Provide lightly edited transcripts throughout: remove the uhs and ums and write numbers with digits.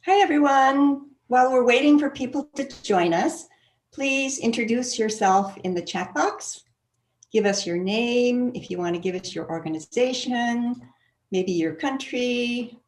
Hi, everyone. While we're waiting for people to join us, please introduce yourself in the chat box. Give us your name, if you want to give us your organization, maybe your country.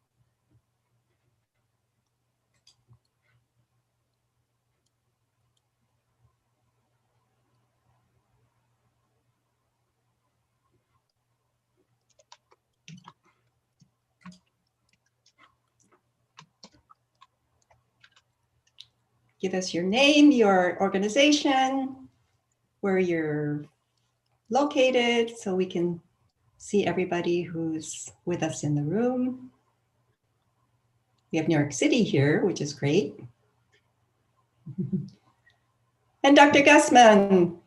Give us your name, your organization, where you're located, so we can see everybody who's with us in the room. We have New York City here, which is great. And Dr. Gassman.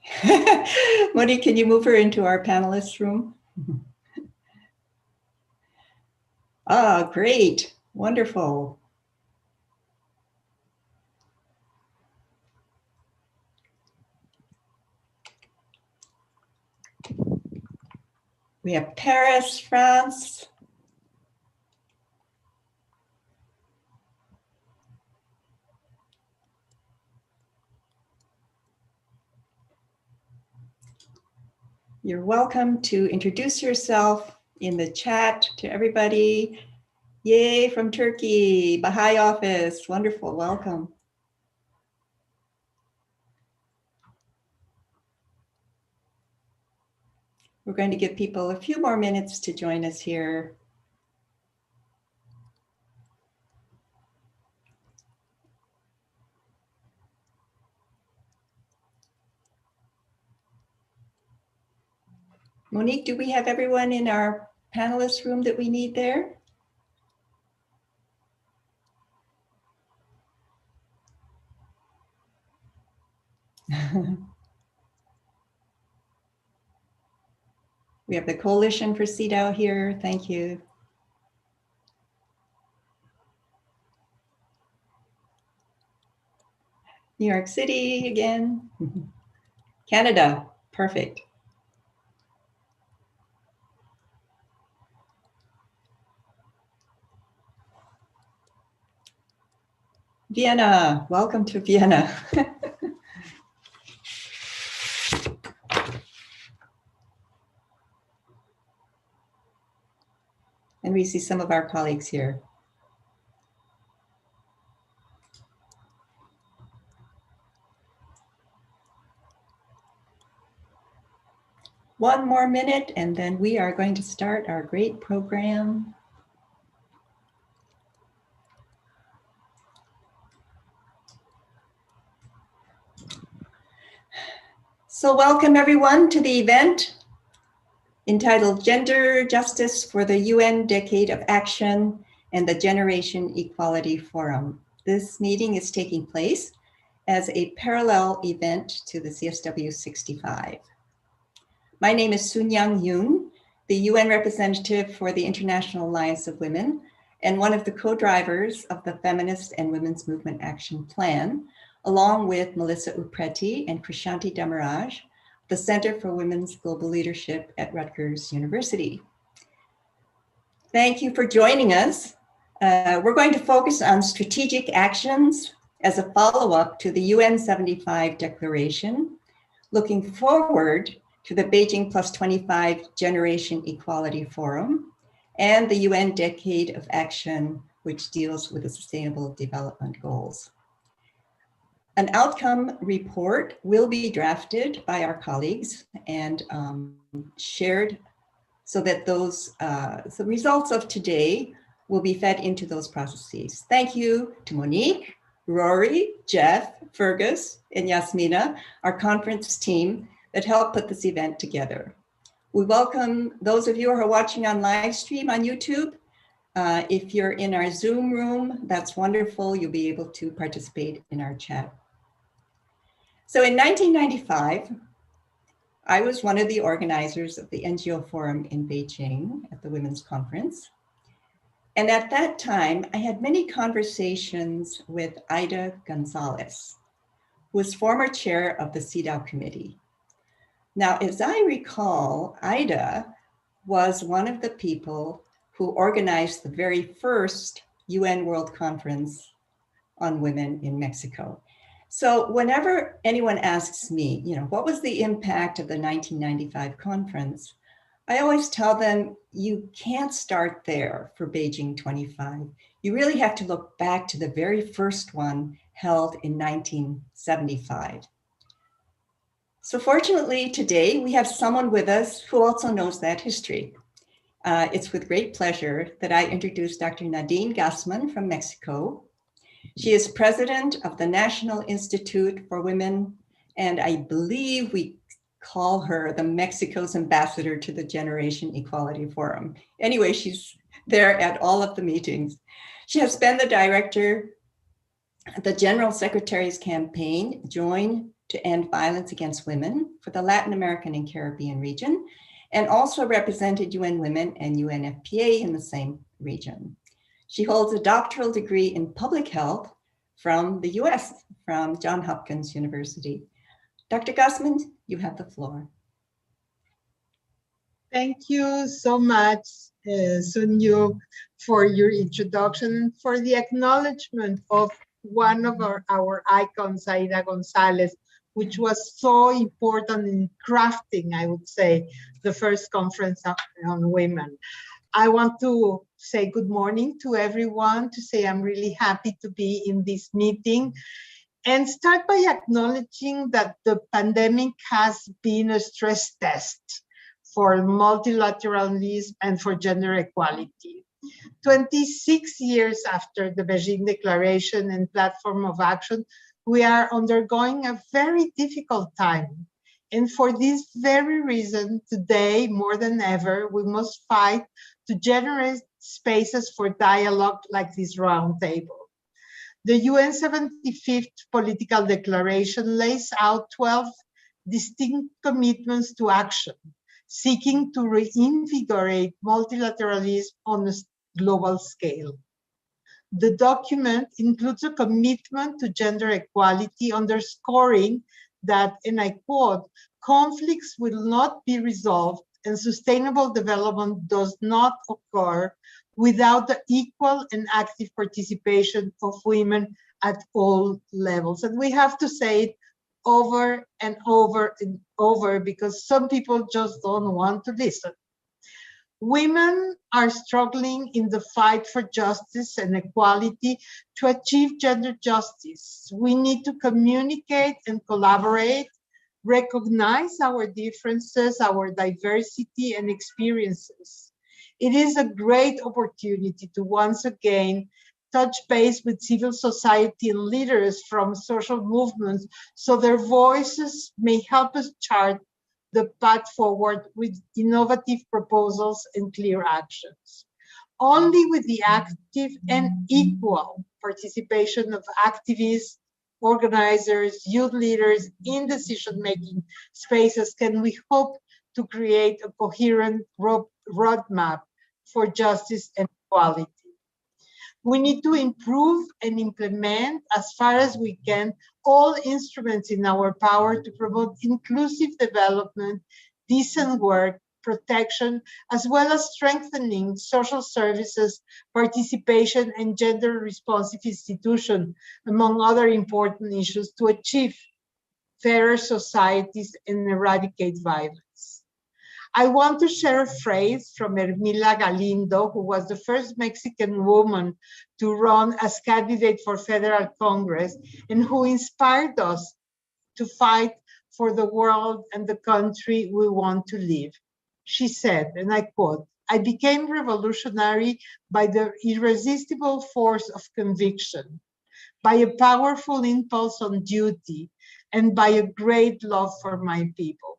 Monique, can you move her into our panelist room? Ah, great. Wonderful. We have Paris, France. You're welcome to introduce yourself in the chat to everybody. Yay, from Turkey, Baha'i office. Wonderful, welcome. We're going to give people a few more minutes to join us here. Monique, do we have everyone in our panelist room that we need there? We have the Coalition for CEDAW here. Thank you. New York City again. Canada, perfect. Vienna, welcome to Vienna. And we see some of our colleagues here. One more minute, and then we are going to start our great program. So welcome everyone to the event entitled Gender Justice for the UN Decade of Action and the Generation Equality Forum. This meeting is taking place as a parallel event to the CSW65. My name is Soon-Young Yoon, the UN representative for the International Alliance of Women and one of the co-drivers of the Feminist and Women's Movement Action Plan, along with Melissa Upreti and Krishanti Damaraj, the Center for Women's Global Leadership at Rutgers University. Thank you for joining us. We're going to focus on strategic actions as a follow-up to the UN75 Declaration, looking forward to the Beijing +25 Generation Equality Forum and the UN Decade of Action, which deals with the Sustainable Development Goals. An outcome report will be drafted by our colleagues and shared so that those the results of today will be fed into those processes. Thank you to Monique, Rory, Jeff, Fergus, and Yasmina, our conference team that helped put this event together. We welcome those of you who are watching on live stream on YouTube. If you're in our Zoom room, that's wonderful. You'll be able to participate in our chat. So in 1995, I was one of the organizers of the NGO Forum in Beijing at the Women's Conference. And at that time, I had many conversations with Ida Gonzalez, who was former chair of the CEDAW committee. Now, as I recall, Ida was one of the people who organized the very first UN World Conference on Women in Mexico. So whenever anyone asks me, what was the impact of the 1995 conference? I always tell them, you can't start there for Beijing 25. You really have to look back to the very first one held in 1975. So fortunately today we have someone with us who also knows that history. It's with great pleasure that I introduce Dr. Nadine Gassman from Mexico. She is president of the National Institute for Women, and I believe we call her the Mexico's ambassador to the Generation Equality Forum. Anyway, she's there at all of the meetings. She has been the director of the General Secretary's campaign, Join to End Violence Against Women, for the Latin American and Caribbean region, and also represented UN Women and UNFPA in the same region. She holds a doctoral degree in public health from the US, from Johns Hopkins University. Dr. Gassman, you have the floor. Thank you so much, Sunyu, for your introduction and for the acknowledgement of one of our icons, Aida Gonzalez, which was so important in crafting, I would say, the first conference on women. I want to say good morning to everyone, to say I'm really happy to be in this meeting, and start by acknowledging that the pandemic has been a stress test for multilateralism and for gender equality. 26 years after the Beijing Declaration and Platform of Action, we are undergoing a very difficult time. And for this very reason, today, more than ever, we must fight to generate spaces for dialogue like this roundtable. The UN75 Political Declaration lays out 12 distinct commitments to action, seeking to reinvigorate multilateralism on a global scale. The document includes a commitment to gender equality, underscoring that, and I quote, conflicts will not be resolved and sustainable development does not occur without the equal and active participation of women at all levels. And we have to say it over and over and over because some people just don't want to listen. Women are struggling in the fight for justice and equality to achieve gender justice. We need to communicate and collaborate, recognize our differences, our diversity and experiences. It is a great opportunity to once again touch base with civil society and leaders from social movements so their voices may help us chart the path forward with innovative proposals and clear actions. Only with the active and equal participation of activists, organizers, youth leaders in decision-making spaces can we hope to create a coherent roadmap for justice and equality. We need to improve and implement as far as we can all instruments in our power to promote inclusive development, decent work, protection, as well as strengthening social services, participation, and gender-responsive institutions, among other important issues to achieve fairer societies and eradicate violence. I want to share a phrase from Hermila Galindo, who was the first Mexican woman to run as candidate for federal Congress and who inspired us to fight for the world and the country we want to live. She said, and I quote, "I became revolutionary by the irresistible force of conviction, by a powerful impulse on duty, and by a great love for my people."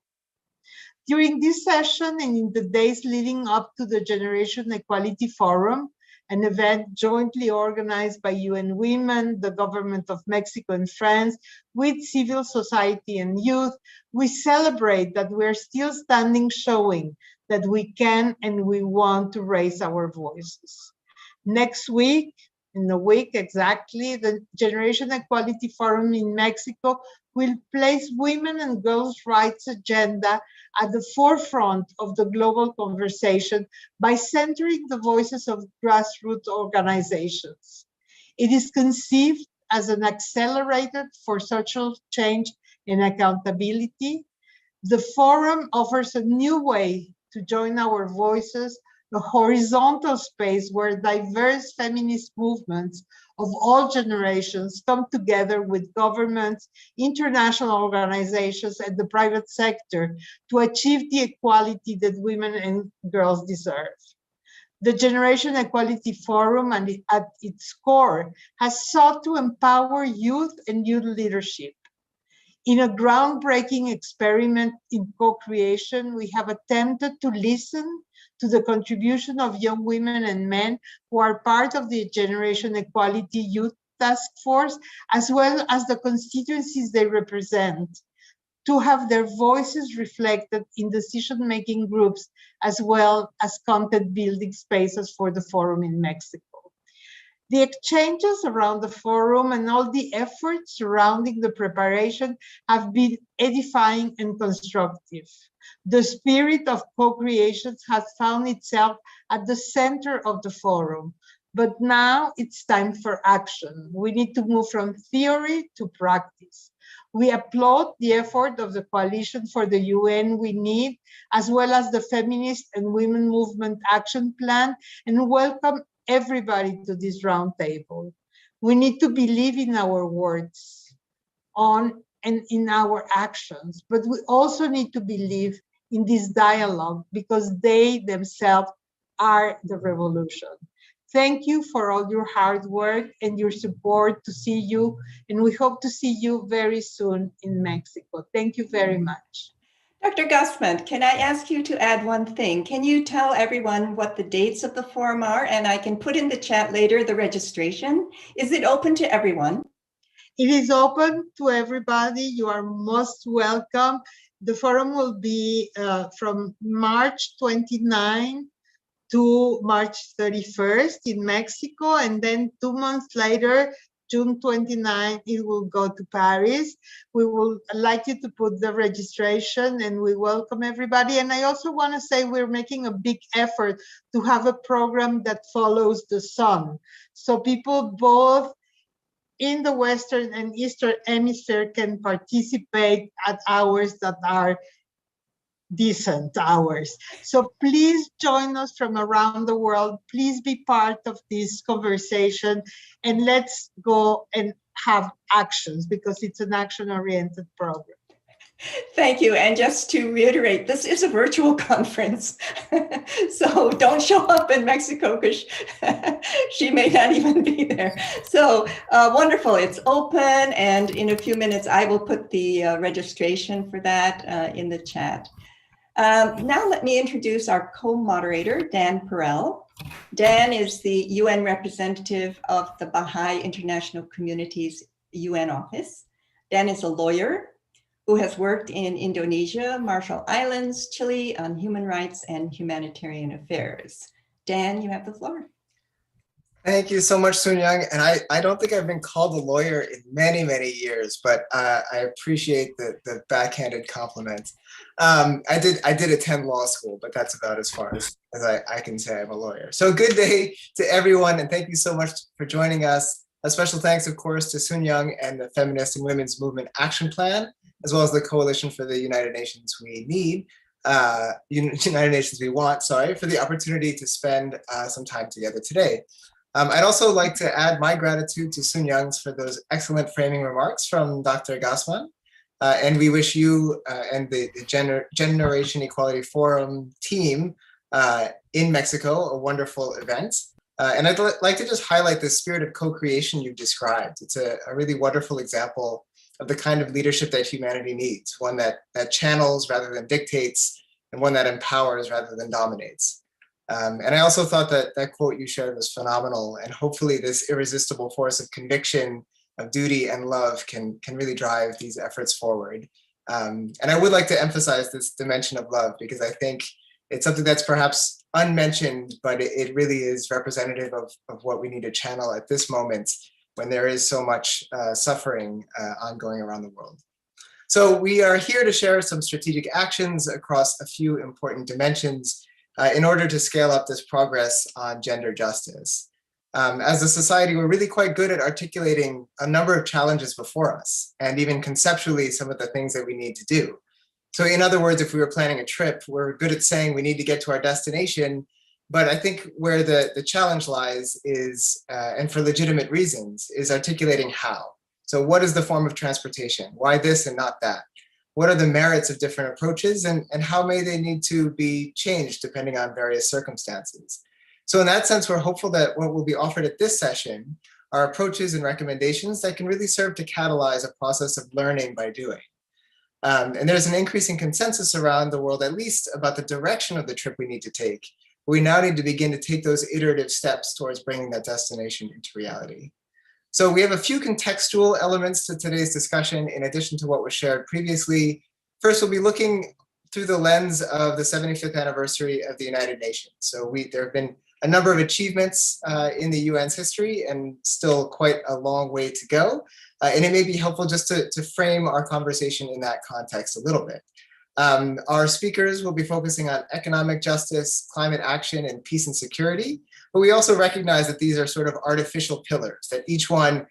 During this session and in the days leading up to the Generation Equality Forum, an event jointly organized by UN Women, the government of Mexico and France, with civil society and youth, we celebrate that we're still standing, showing that we can and we want to raise our voices. Next week, in a week exactly, the Generation Equality Forum in Mexico will place women and girls' rights agenda at the forefront of the global conversation by centering the voices of grassroots organizations. It is conceived as an accelerator for social change and accountability. The forum offers a new way to join our voices, a horizontal space where diverse feminist movements of all generations come together with governments, international organizations, and the private sector to achieve the equality that women and girls deserve. The Generation Equality Forum, and at its core, has sought to empower youth and youth leadership. In a groundbreaking experiment in co-creation, we have attempted to listen to the contribution of young women and men who are part of the Generation Equality Youth Task Force, as well as the constituencies they represent, to have their voices reflected in decision-making groups, as well as content-building spaces for the forum in Mexico. The exchanges around the forum and all the efforts surrounding the preparation have been edifying and constructive. The spirit of co-creation has found itself at the center of the forum, but now it's time for action. We need to move from theory to practice. We applaud the effort of the Coalition for the UN We Need, as well as the Feminist and Women Movement Action Plan, and welcome everybody to this roundtable. We need to believe in our words and in our actions, but we also need to believe in this dialogue because they themselves are the revolution. Thank you for all your hard work and your support to see you, and we hope to see you very soon in Mexico. Thank you very much. Dr. Gassman, can I ask you to add one thing? Can you tell everyone what the dates of the forum are? And I can put in the chat later the registration. Is it open to everyone? It is open to everybody. You are most welcome. The forum will be from March 29 to March 31st in Mexico, and then 2 months later, June 29, it will go to Paris. We would like you to put the registration, and we welcome everybody. And I also want to say we're making a big effort to have a program that follows the sun. So people both in the Western and Eastern Hemisphere can participate at hours that are decent hours. So please join us from around the world. Please be part of this conversation, and let's go and have actions because it's an action-oriented program. Thank you. And just to reiterate, this is a virtual conference. So don't show up in Mexico because she may not even be there. So wonderful. It's open. And in a few minutes, I will put the registration for that in the chat. Now let me introduce our co-moderator, Dan Perel. Dan is the UN representative of the Baha'i International Community's UN office. Dan is a lawyer who has worked in Indonesia, Marshall Islands, Chile on human rights and humanitarian affairs. Dan, you have the floor. Thank you so much, Sun Young. And I don't think I've been called a lawyer in many, many years, but I appreciate the backhanded compliment. I did attend law school, but that's about as far as I can say I'm a lawyer. So good day to everyone, and thank you so much for joining us. A special thanks, of course, to Sun Young and the Feminist and Women's Movement Action Plan, as well as the Coalition for the United Nations We Need, United Nations We Want, sorry, for the opportunity to spend some time together today. I'd also like to add my gratitude to Sun Young's for those excellent framing remarks from Dr. Gassman. And we wish you and the Generation Equality Forum team in Mexico a wonderful event. And I'd like to just highlight the spirit of co-creation you've described. It's a really wonderful example of the kind of leadership that humanity needs, one that channels rather than dictates, and one that empowers rather than dominates. And I also thought that that quote you shared was phenomenal, and hopefully this irresistible force of conviction, of duty and love can really drive these efforts forward. And I would like to emphasize this dimension of love, because I think it's something that's perhaps unmentioned, but it really is representative of what we need to channel at this moment when there is so much suffering ongoing around the world. So we are here to share some strategic actions across a few important dimensions in order to scale up this progress on gender justice. As a society, we're really quite good at articulating a number of challenges before us, and even conceptually some of the things that we need to do. So in other words, if we were planning a trip, we're good at saying we need to get to our destination, but I think where the challenge lies is, and for legitimate reasons, is articulating how. So what is the form of transportation? Why this and not that? What are the merits of different approaches, and how may they need to be changed depending on various circumstances? So in that sense, we're hopeful that what will be offered at this session are approaches and recommendations that can really serve to catalyze a process of learning by doing. And there's an increasing consensus around the world, at least about the direction of the trip we need to take. We now need to begin to take those iterative steps towards bringing that destination into reality. So we have a few contextual elements to today's discussion in addition to what was shared previously. First, we'll be looking through the lens of the 75th anniversary of the United Nations. So there have been a number of achievements in the UN's history and still quite a long way to go. And it may be helpful just to frame our conversation in that context a little bit. Our speakers will be focusing on economic justice, climate action, and peace and security. But we also recognize that these are sort of artificial pillars, that each one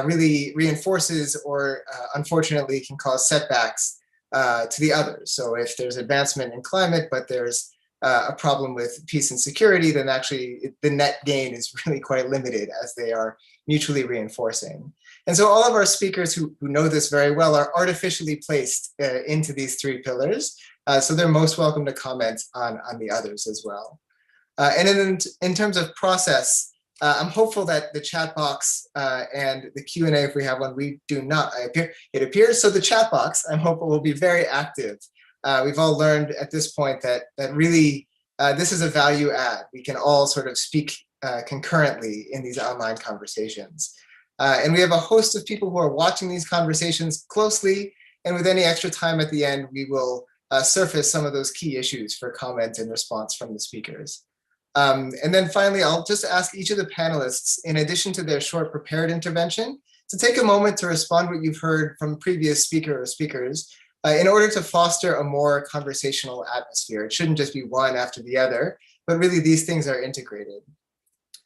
really reinforces or unfortunately can cause setbacks to the others. So if there's advancement in climate, but there's a problem with peace and security, then actually the net gain is really quite limited as they are mutually reinforcing. And so all of our speakers who know this very well are artificially placed into these three pillars. So they're most welcome to comment on the others as well. And then in terms of process, I'm hopeful that the chat box and the Q&A, if we have one, we do not, it appears. So the chat box, I'm hopeful, will be very active. We've all learned at this point that really this is a value add. We can all sort of speak concurrently in these online conversations. And we have a host of people who are watching these conversations closely. And with any extra time at the end, we will surface some of those key issues for comment and response from the speakers. And then finally, I'll just ask each of the panelists, in addition to their short prepared intervention, to take a moment to respond what you've heard from previous speaker or speakers in order to foster a more conversational atmosphere. It shouldn't just be one after the other, but really these things are integrated.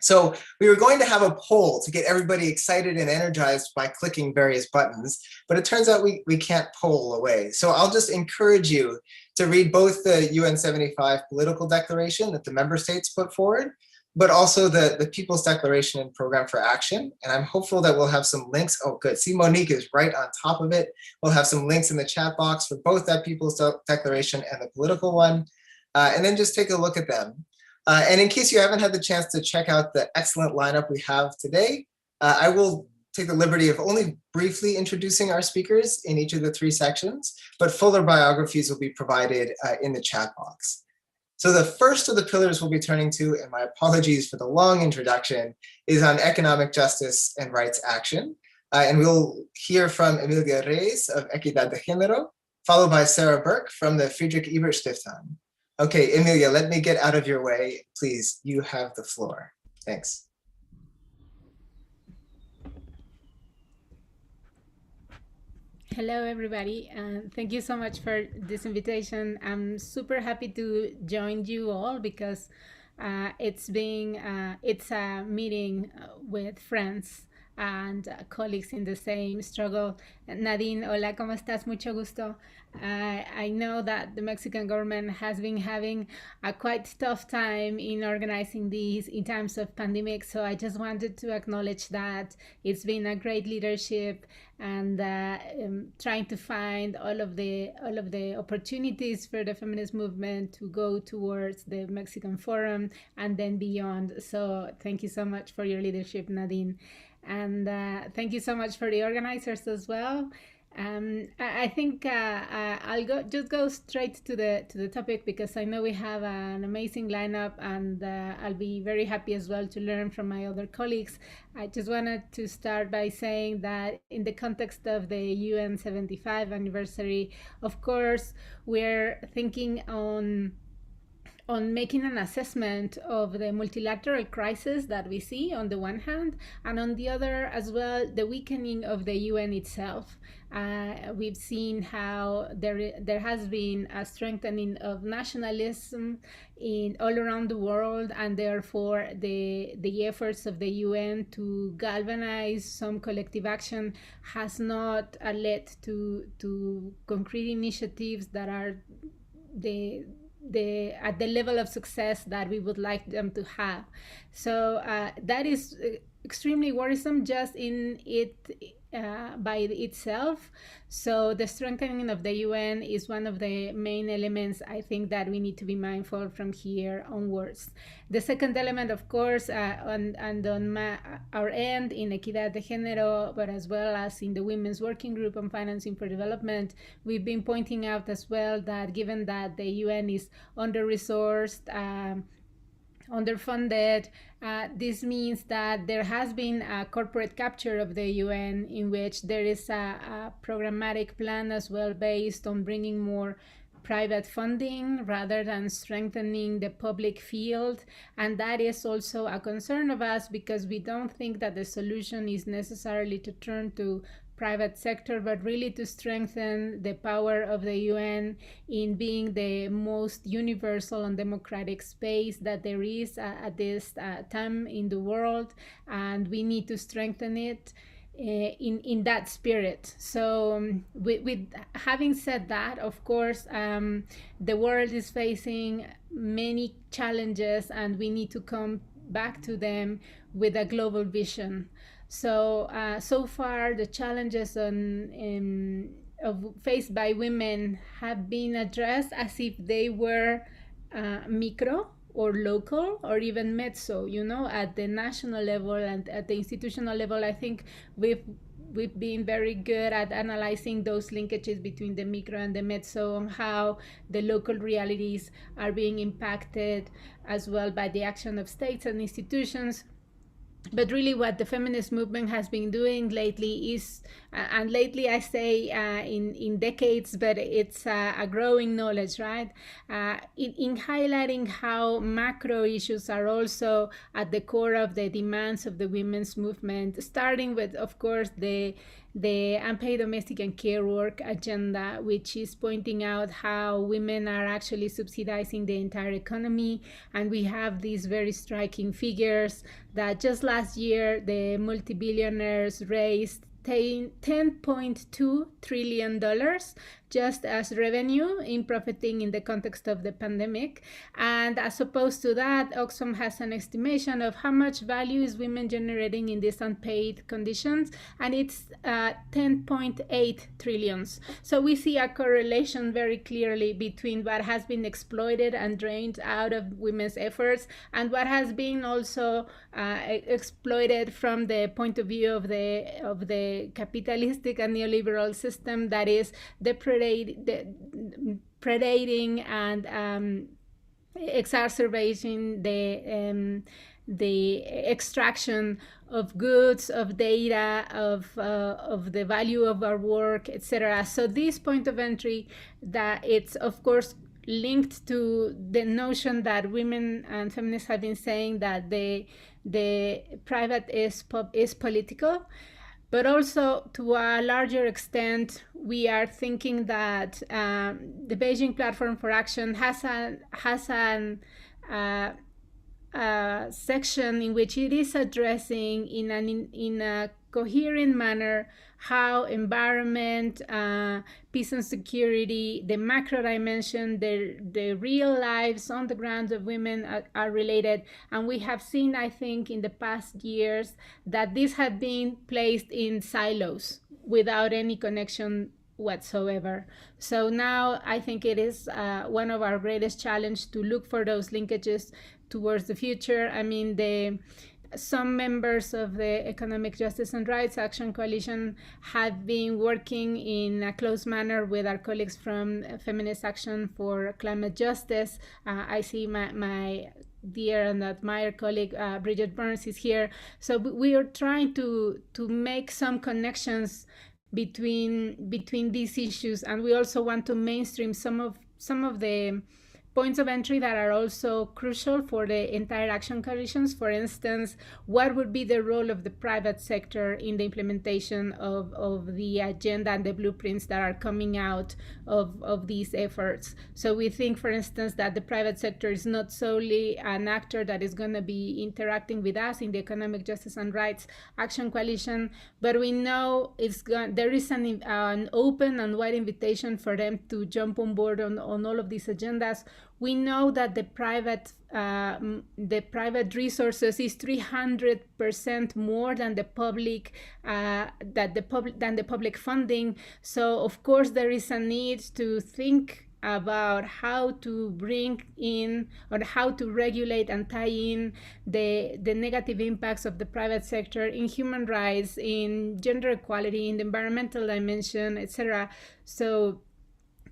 So we were going to have a poll to get everybody excited and energized by clicking various buttons, but it turns out we can't poll away. So I'll just encourage you to read both the UN75 political declaration that the member states put forward, but also the People's Declaration and Program for Action. And I'm hopeful that we'll have some links. Oh, good. See, Monique is right on top of it. We'll have some links in the chat box for both that People's Declaration and the political one. And then just take a look at them. And in case you haven't had the chance to check out the excellent lineup we have today, I will take the liberty of only briefly introducing our speakers in each of the three sections, but fuller biographies will be provided in the chat box. So the first of the pillars we'll be turning to, and my apologies for the long introduction, is on economic justice and rights action. And we'll hear from Emilia Reyes of Equidad de Género, followed by Sarah Burke from the Friedrich Ebert Stiftung. Okay, Emilia, let me get out of your way. Please, you have the floor. Thanks. Hello, everybody, and thank you so much for this invitation. I'm super happy to join you all because it's a meeting with friends and colleagues in the same struggle. Nadine, hola, ¿cómo estás? Mucho gusto. I know that the Mexican government has been having a quite tough time in organizing these in times of pandemic, so I just wanted to acknowledge that it's been a great leadership and trying to find all of the opportunities for the feminist movement to go towards the Mexican Forum and then beyond. So thank you so much for your leadership, Nadine. And thank you so much for the organizers as well. I think I'll go straight to the topic because I know we have an amazing lineup, and I'll be very happy as well to learn from my other colleagues. I just wanted to start by saying that in the context of the UN 75 anniversary, of course, we're thinking on on making an assessment of the multilateral crisis that we see on the one hand, and on the other as well, the weakening of the UN itself. We've seen how there has been a strengthening of nationalism in all around the world, and therefore the efforts of the UN to galvanize some collective action has not led to concrete initiatives that are at the level of success that we would like them to have. So that is extremely worrisome just in it by itself. So the strengthening of the UN is one of the main elements I think that we need to be mindful from here onwards. The second element, of course, on our end in Equidad de Género, but as well as in the Women's Working Group on Financing for Development, we've been pointing out as well that given that the UN is under-resourced, underfunded, this means that there has been a corporate capture of the UN in which there is a programmatic plan as well based on bringing more private funding rather than strengthening the public field. And that is also a concern of us because we don't think that the solution is necessarily to turn to private sector, but really to strengthen the power of the UN in being the most universal and democratic space that there is at this time in the world, and we need to strengthen it in that spirit. So with having said that, of course, the world is facing many challenges and we need to come back to them with a global vision. So so far the challenges faced by women have been addressed as if they were micro or local or even mezzo, at the national level and at the institutional level. I think we've been very good at analyzing those linkages between the micro and the mezzo and how the local realities are being impacted as well by the action of states and institutions. But really what the feminist movement has been doing lately is, and lately I say in decades, but it's a growing knowledge, right? In highlighting how macro issues are also at the core of the demands of the women's movement, starting with, of course, the unpaid domestic and care work agenda, which is pointing out how women are actually subsidizing the entire economy. And we have these very striking figures that just last year the multi-billionaires raised $10.2 trillion just as revenue in profiting in the context of the pandemic. And as opposed to that, Oxfam has an estimation of how much value is women generating in these unpaid conditions, and it's 10.8 trillions. So we see a correlation very clearly between what has been exploited and drained out of women's efforts and what has been also exploited from the point of view of the capitalistic and neoliberal system that is predating and exacerbating the extraction of goods, of data, of the value of our work, etc. So this point of entry, that it's of course linked to the notion that women and feminists have been saying that the private is political. But also, to a larger extent, we are thinking that the Beijing Platform for Action has a section in which it is addressing in a coherent manner how environment, peace and security, the macro dimension, the real lives on the ground of women are related. And we have seen, I think, in the past years that this had been placed in silos without any connection whatsoever. So now I think it is one of our greatest challenges to look for those linkages towards the future. I mean, some members of the Economic Justice and Rights Action Coalition have been working in a close manner with our colleagues from Feminist Action for Climate Justice. I see my dear and admired colleague Bridget Burns is here. So we are trying to make some connections between these issues, and we also want to mainstream some of the points of entry that are also crucial for the entire action coalitions. For instance, what would be the role of the private sector in the implementation of the agenda and the blueprints that are coming out of these efforts? So we think, for instance, that the private sector is not solely an actor that is going to be interacting with us in the Economic Justice and Rights Action Coalition, but we know there is an open and wide invitation for them to jump on board on all of these agendas. We know that the private resources is 300% more than the public funding. So of course there is a need to think about how to bring in or how to regulate and tie in the negative impacts of the private sector in human rights, in gender equality, in the environmental dimension, etc. So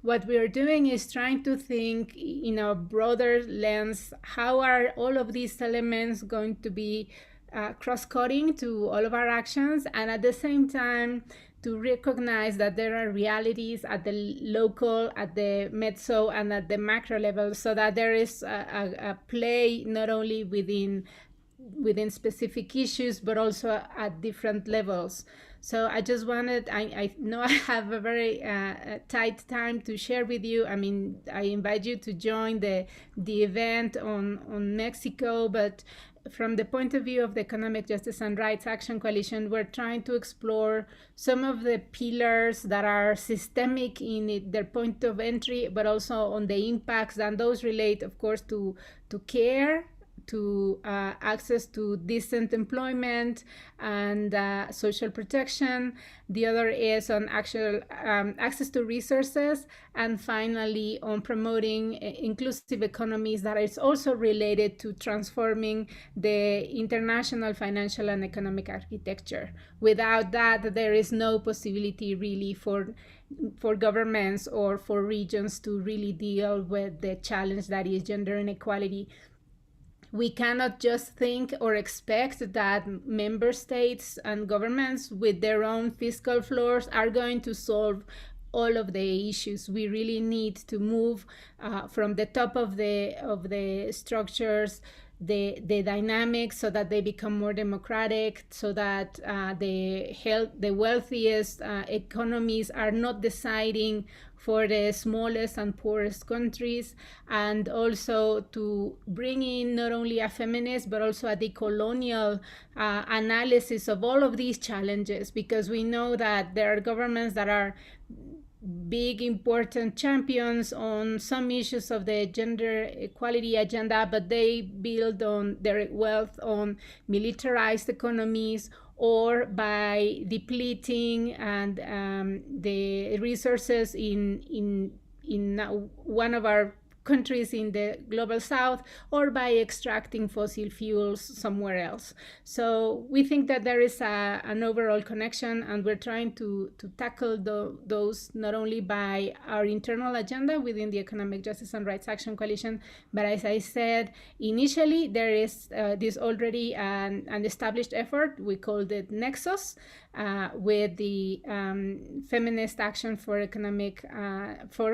what we are doing is trying to think in a broader lens, how are all of these elements going to be cross-cutting to all of our actions, and at the same time to recognize that there are realities at the local, at the meso, and at the macro level, so that there is a play not only within specific issues, but also at different levels. So I just wanted, I know I have a very tight time to share with you. I mean, I invite you to join the event on Mexico, but from the point of view of the Economic Justice and Rights Action Coalition, we're trying to explore some of the pillars that are systemic in their point of entry, but also on the impacts, and those relate, of course, to care, to access to decent employment and social protection. The other is on actual access to resources, and finally on promoting inclusive economies that is also related to transforming the international financial and economic architecture. Without that, there is no possibility really for governments or for regions to really deal with the challenge that is gender inequality. We cannot just think or expect that member states and governments with their own fiscal floors are going to solve all of the issues. We really need to move from the top of the structures, the dynamics, so that they become more democratic, so that the wealthiest economies are not deciding for the smallest and poorest countries, and also to bring in not only a feminist but also a decolonial analysis of all of these challenges, because we know that there are governments that are big important champions on some issues of the gender equality agenda, but they build on their wealth on militarized economies or by depleting and the resources in one of our countries in the global south, or by extracting fossil fuels somewhere else. So we think that there is an overall connection, and we're trying to tackle those not only by our internal agenda within the Economic Justice and Rights Action Coalition, but as I said, initially there is this already an established effort. We called it Nexus, with the Feminist Action for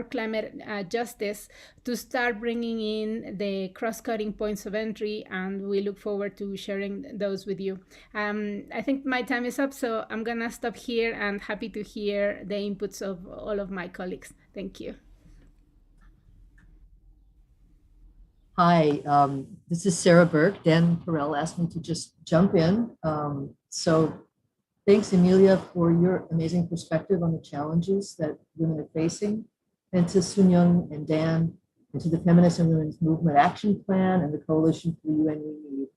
Climate Justice, to start bringing in the cross-cutting points of entry, and we look forward to sharing those with you. I think my time is up, so I'm gonna stop here, and happy to hear the inputs of all of my colleagues. Thank you. Hi, this is Sarah Burke. Dan Perel asked me to just jump in. So thanks, Emilia, for your amazing perspective on the challenges that women are facing. And to Sunyoung and Dan, and to the Feminist and Women's Movement Action Plan and the Coalition for the UN We Need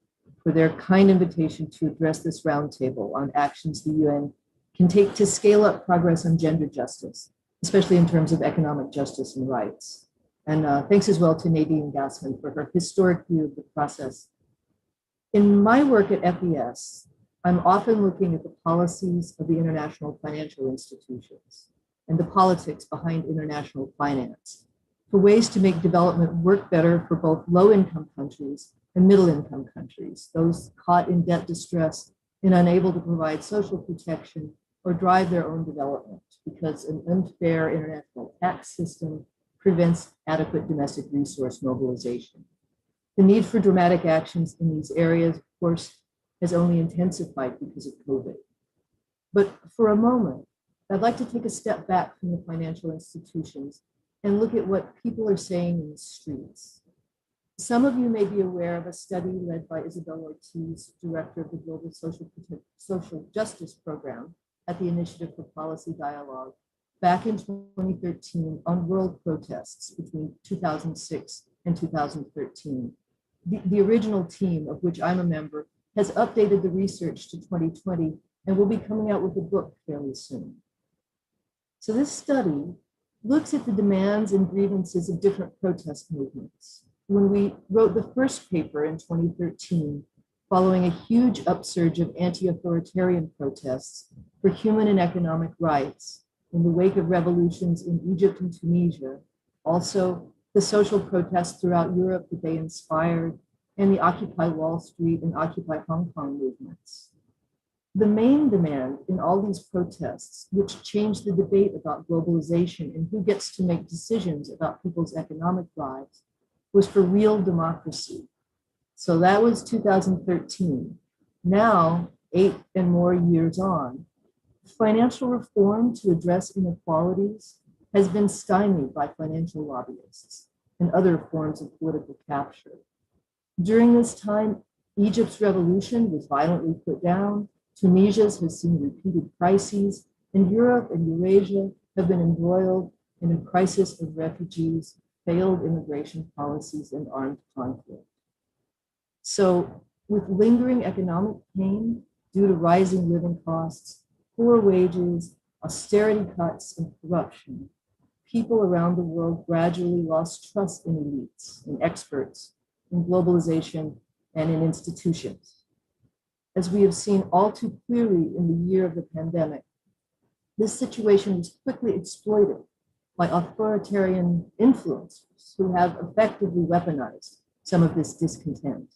for their kind invitation to address this roundtable on actions the UN can take to scale up progress on gender justice, especially in terms of economic justice and rights. And thanks as well to Nadine Gassman for her historic view of the process. In my work at FES, I'm often looking at the policies of the international financial institutions and the politics behind international finance for ways to make development work better for both low-income countries and middle-income countries, those caught in debt distress and unable to provide social protection or drive their own development because an unfair international tax system prevents adequate domestic resource mobilization. The need for dramatic actions in these areas, of course, has only intensified because of COVID. But for a moment, I'd like to take a step back from the financial institutions and look at what people are saying in the streets. Some of you may be aware of a study led by Isabel Ortiz, director of the Global Social Justice Program at the Initiative for Policy Dialogue, back in 2013 on world protests between 2006 and 2013. The original team, of which I'm a member, has updated the research to 2020 and will be coming out with a book fairly soon. So this study looks at the demands and grievances of different protest movements. When we wrote the first paper in 2013, following a huge upsurge of anti-authoritarian protests for human and economic rights in the wake of revolutions in Egypt and Tunisia, also the social protests throughout Europe that they inspired, and the Occupy Wall Street and Occupy Hong Kong movements. The main demand in all these protests, which changed the debate about globalization and who gets to make decisions about people's economic lives, was for real democracy. So that was 2013. Now, 8 and more years on, financial reform to address inequalities has been stymied by financial lobbyists and other forms of political capture. During this time, Egypt's revolution was violently put down, Tunisia's has seen repeated crises, and Europe and Eurasia have been embroiled in a crisis of refugees, failed immigration policies, and armed conflict. So, with lingering economic pain due to rising living costs, poor wages, austerity cuts, and corruption, people around the world gradually lost trust in elites, in experts, in globalization, and in institutions. As we have seen all too clearly in the year of the pandemic, this situation was quickly exploited by authoritarian influencers who have effectively weaponized some of this discontent.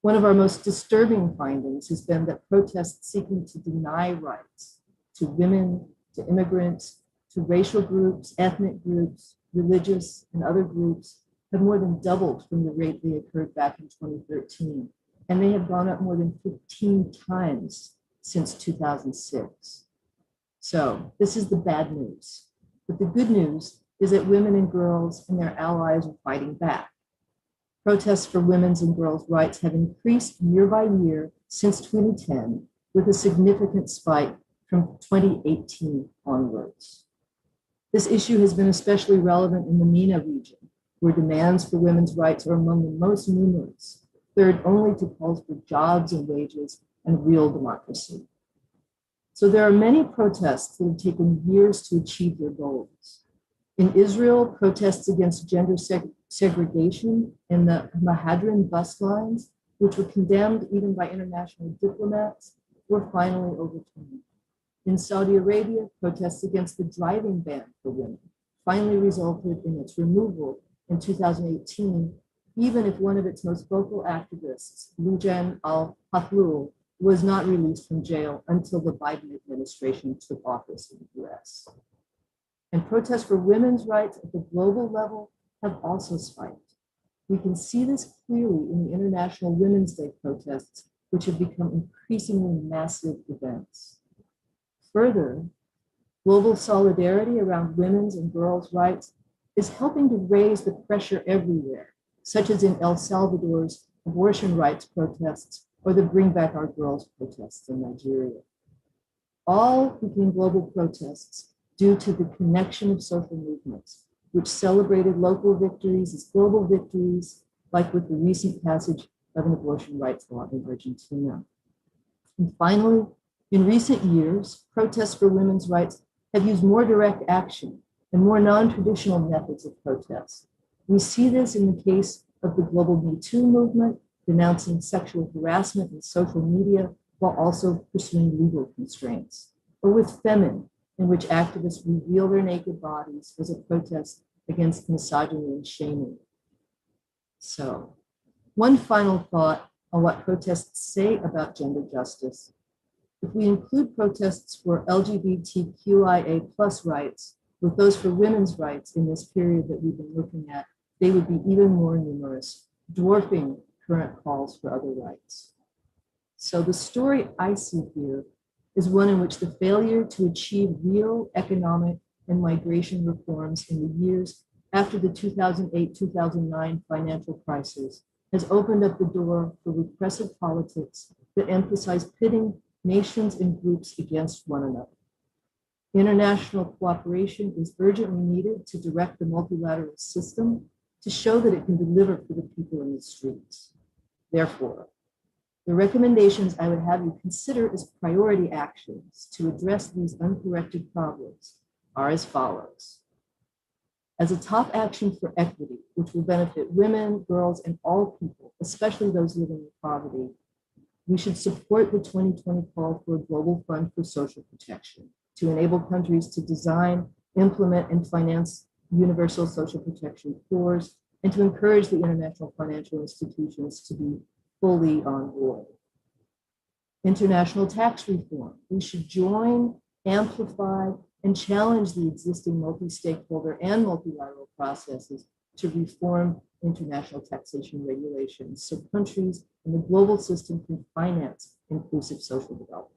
One of our most disturbing findings has been that protests seeking to deny rights to women, to immigrants, to racial groups, ethnic groups, religious, and other groups have more than doubled from the rate they occurred back in 2013. And they have gone up more than 15 times since 2006. So this is the bad news. But the good news is that women and girls and their allies are fighting back. Protests for women's and girls' rights have increased year by year since 2010, with a significant spike from 2018 onwards. This issue has been especially relevant in the MENA region, where demands for women's rights are among the most numerous, third only to calls for jobs and wages and real democracy. So there are many protests that have taken years to achieve their goals. In Israel, protests against gender segregation in the Mahadran bus lines, which were condemned even by international diplomats, were finally overturned. In Saudi Arabia, protests against the driving ban for women finally resulted in its removal in 2018, even if one of its most vocal activists, Lujan al-Hathloul, was not released from jail until the Biden administration took office in the US. And protests for women's rights at the global level have also spiked. We can see this clearly in the International Women's Day protests, which have become increasingly massive events. Further, global solidarity around women's and girls' rights is helping to raise the pressure everywhere, such as in El Salvador's abortion rights protests or the Bring Back Our Girls protests in Nigeria. All became global protests due to the connection of social movements, which celebrated local victories as global victories, like with the recent passage of an abortion rights law in Argentina. And finally, in recent years, protests for women's rights have used more direct action and more non-traditional methods of protest. We see this in the case of the global Me Too movement, denouncing sexual harassment in social media while also pursuing legal constraints, or with Femin, in which activists reveal their naked bodies as a protest against misogyny and shaming. So, one final thought on what protests say about gender justice. If we include protests for LGBTQIA+ rights, With those for women's rights in this period that we've been looking at, they would be even more numerous, dwarfing current calls for other rights. So the story I see here is one in which the failure to achieve real economic and migration reforms in the years after the 2008-2009 financial crisis has opened up the door for repressive politics that emphasize pitting nations and groups against one another. International cooperation is urgently needed to direct the multilateral system to show that it can deliver for the people in the streets. Therefore, the recommendations I would have you consider as priority actions to address these uncorrected problems are as follows. As a top action for equity, which will benefit women, girls, and all people, especially those living in poverty, we should support the 2020 call for a global fund for social protection to enable countries to design, implement, and finance universal social protection floors, and to encourage the international financial institutions to be fully on board. International tax reform. We should join, amplify, and challenge the existing multi-stakeholder and multilateral processes to reform international taxation regulations so countries in the global system can finance inclusive social development.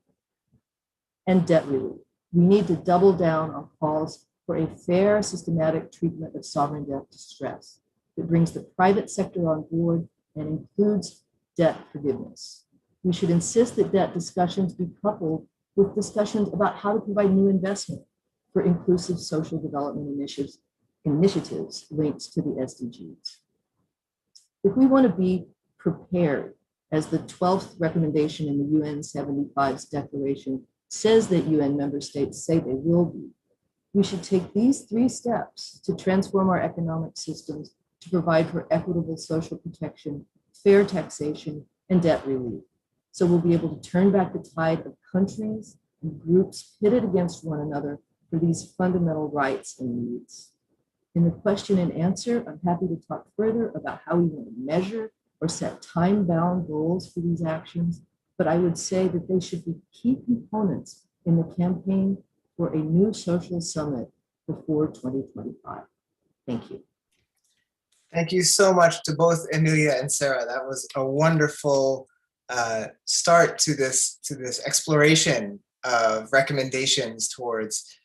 And debt relief. We need to double down on calls for a fair, systematic treatment of sovereign debt distress that brings the private sector on board and includes debt forgiveness. We should insist that debt discussions be coupled with discussions about how to provide new investment for inclusive social development initiatives linked to the SDGs. If we want to be prepared, as the 12th recommendation in the UN75 Declaration says that UN member states say they will be, we should take these 3 steps to transform our economic systems to provide for equitable social protection, fair taxation, and debt relief. So we'll be able to turn back the tide of countries and groups pitted against one another for these fundamental rights and needs. In the question and answer, I'm happy to talk further about how we want to measure or set time-bound goals for these actions, but I would say that they should be key components in the campaign for a new social summit before 2025. Thank you. Thank you so much to both Emilia and Sarah. That was a wonderful start to this exploration of recommendations towards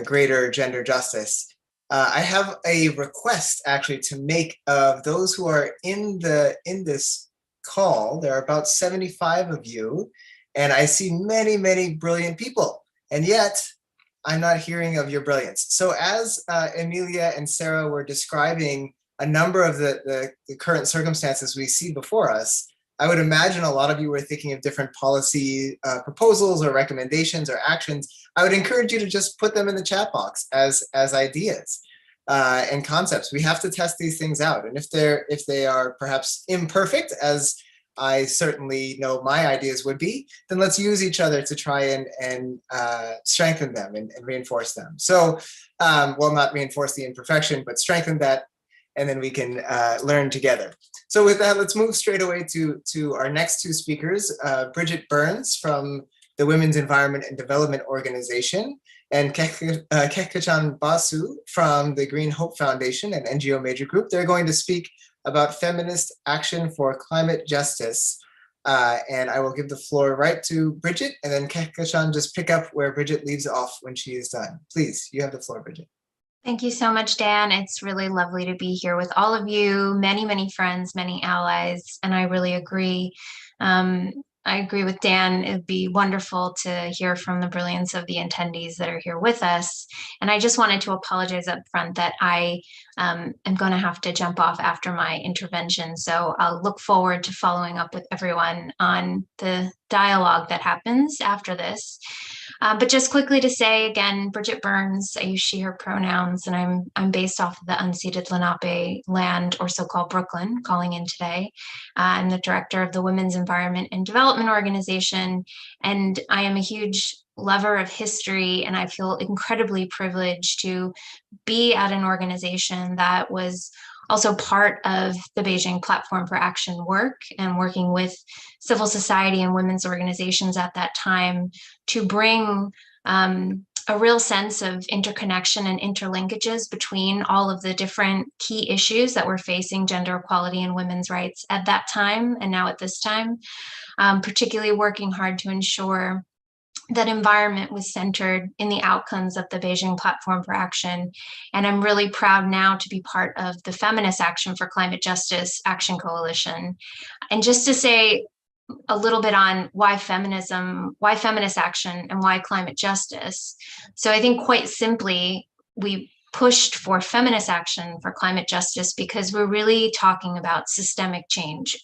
greater gender justice. I have a request actually to make of those who are in this call. There are about 75 of you, and I see many, many brilliant people, and yet I'm not hearing of your brilliance. So as Emilia and Sarah were describing a number of the current circumstances we see before us, I would imagine a lot of you were thinking of different policy proposals or recommendations or actions. I would encourage you to just put them in the chat box as ideas and concepts. We have to test these things out. And if they are perhaps imperfect, as I certainly know my ideas would be, then let's use each other to try and strengthen them and reinforce them. So, well, not reinforce the imperfection, but strengthen that, and then we can learn together. So with that, let's move straight away to our next 2 speakers, Bridget Burns from the Women's Environment and Development Organization, and Kehkechan Basu from the Green Hope Foundation, an NGO major group. They're going to speak about feminist action for climate justice. And I will give the floor right to Bridget, and then Kehkechan just pick up where Bridget leaves off when she is done. Please, you have the floor, Bridget. Thank you so much, Dan. It's really lovely to be here with all of you, many, many friends, many allies, and I really agree. I agree with Dan. It'd be wonderful to hear from the brilliance of the attendees that are here with us. And I just wanted to apologize up front that I am going to have to jump off after my intervention. So I'll look forward to following up with everyone on the dialogue that happens after this. But just quickly to say again, Bridget Burns, I use she, her pronouns, and I'm based off of the unceded Lenape land, or so-called Brooklyn, calling in today. I'm the director of the Women's Environment and Development Organization, and I am a huge lover of history, and I feel incredibly privileged to be at an organization that was also part of the Beijing Platform for Action work and working with civil society and women's organizations at that time to bring a real sense of interconnection and interlinkages between all of the different key issues that were facing gender equality and women's rights at that time and now at this time, particularly working hard to ensure that environment was centered in the outcomes of the Beijing Platform for Action. And I'm really proud now to be part of the Feminist Action for Climate Justice Action Coalition. And just to say a little bit on why feminism, why feminist action, and why climate justice. So I think quite simply, we pushed for feminist action for climate justice because we're really talking about systemic change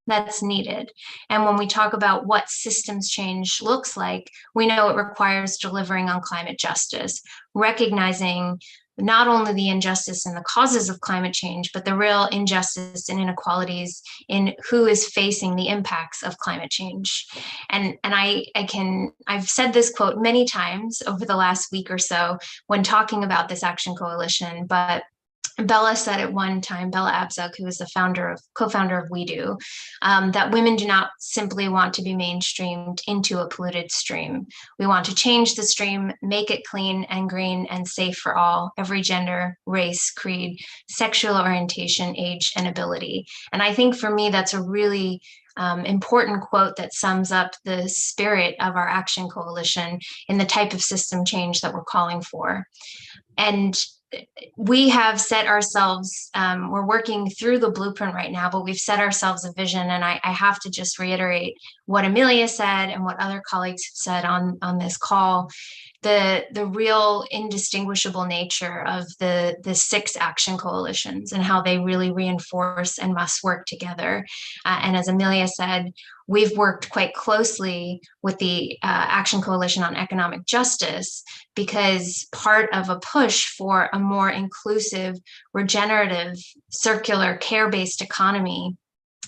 that's needed. And when we talk about what systems change looks like, we know it requires delivering on climate justice, recognizing not only the injustice and the causes of climate change, but the real injustice and inequalities in who is facing the impacts of climate change. And I've said this quote many times over the last week or so when talking about this action coalition, but Bella said at one time, Bella Abzug, who is the co-founder of We Do, that women do not simply want to be mainstreamed into a polluted stream. We want to change the stream, make it clean and green and safe for all, every gender, race, creed, sexual orientation, age, and ability. And I think for me, that's a really important quote that sums up the spirit of our action coalition in the type of system change that we're calling for. And we have set ourselves, we're working through the blueprint right now, but we've set ourselves a vision. And I have to just reiterate what Amelia said and what other colleagues have said on this call. The real indistinguishable nature of the 6 action coalitions and how they really reinforce and must work together. And as Amelia said, we've worked quite closely with the Action Coalition on Economic Justice because part of a push for a more inclusive, regenerative, circular, care-based economy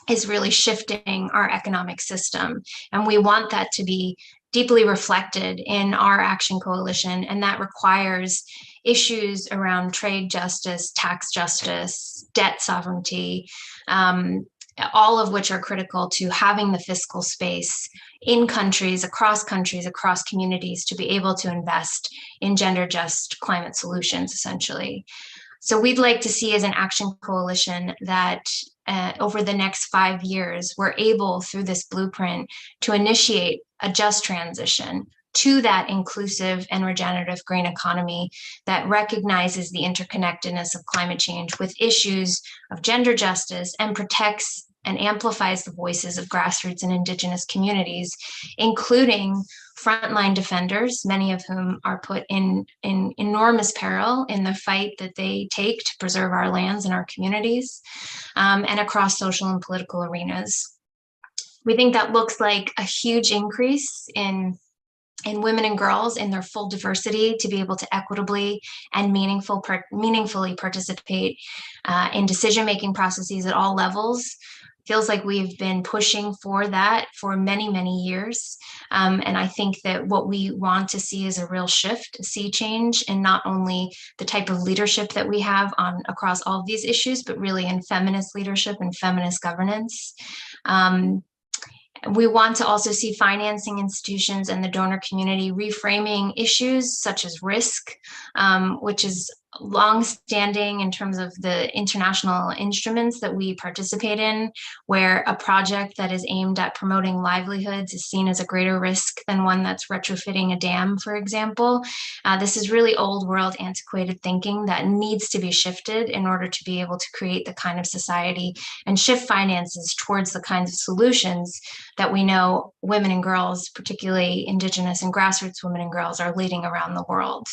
is really shifting our economic system. And we want that to be deeply reflected in our action coalition, and that requires issues around trade justice, tax justice, debt sovereignty, all of which are critical to having the fiscal space in countries, across communities, to be able to invest in gender just climate solutions, essentially. So we'd like to see as an action coalition that over the next 5 years, we're able through this blueprint to initiate a just transition to that inclusive and regenerative green economy that recognizes the interconnectedness of climate change with issues of gender justice and protects and amplifies the voices of grassroots and indigenous communities, including frontline defenders, many of whom are put in enormous peril in the fight that they take to preserve our lands and our communities, and across social and political arenas. We think that looks like a huge increase in women and girls in their full diversity to be able to equitably and meaningfully participate in decision-making processes at all levels. Feels like we've been pushing for that for many, many years. And I think that what we want to see is a real shift, a sea change in not only the type of leadership that we have across all of these issues, but really in feminist leadership and feminist governance. We want to also see financing institutions and the donor community reframing issues such as risk, which is long-standing in terms of the international instruments that we participate in, where a project that is aimed at promoting livelihoods is seen as a greater risk than one that's retrofitting a dam, for example. This is really old world, antiquated thinking that needs to be shifted in order to be able to create the kind of society and shift finances towards the kinds of solutions that we know women and girls, particularly Indigenous and grassroots women and girls, are leading around the world.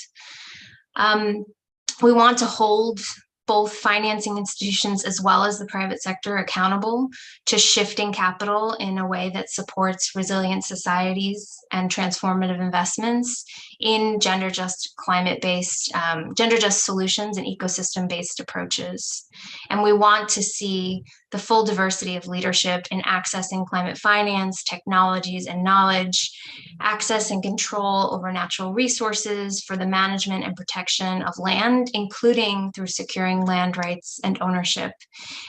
We want to hold both financing institutions as well as the private sector accountable to shifting capital in a way that supports resilient societies and transformative investments in gender just climate-based, gender just solutions and ecosystem-based approaches. And we want to see the full diversity of leadership in accessing climate finance, technologies, and knowledge, access and control over natural resources, for the management and protection of land, including through securing land rights and ownership.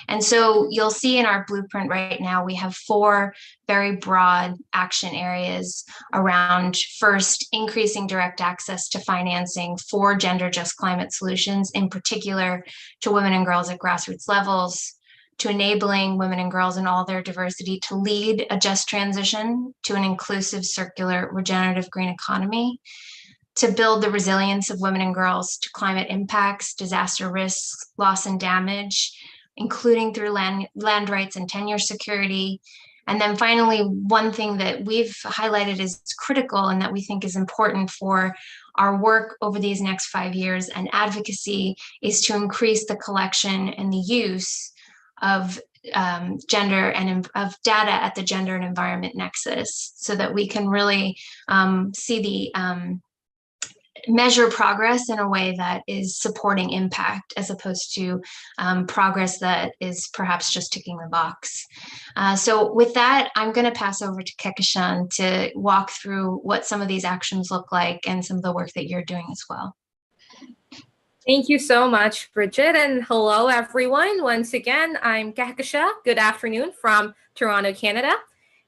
And so you'll see in our blueprint right now, we have 4 very broad action areas around, first, increasing direct access to financing for gender just climate solutions, in particular to women and girls at grassroots levels, to enabling women and girls in all their diversity to lead a just transition to an inclusive, circular, regenerative green economy, to build the resilience of women and girls to climate impacts, disaster risks, loss and damage, including through land rights and tenure security. And then finally, one thing that we've highlighted is critical and that we think is important for our work over these next 5 years and advocacy is to increase the collection and the use of gender and of data at the gender and environment nexus, so that we can really see the measure progress in a way that is supporting impact, as opposed to progress that is perhaps just ticking the box. So with that, I'm going to pass over to Kekishan to walk through what some of these actions look like and some of the work that you're doing as well. Thank you so much, Bridget, and hello, everyone. Once again, I'm Kekisha. Good afternoon from Toronto, Canada.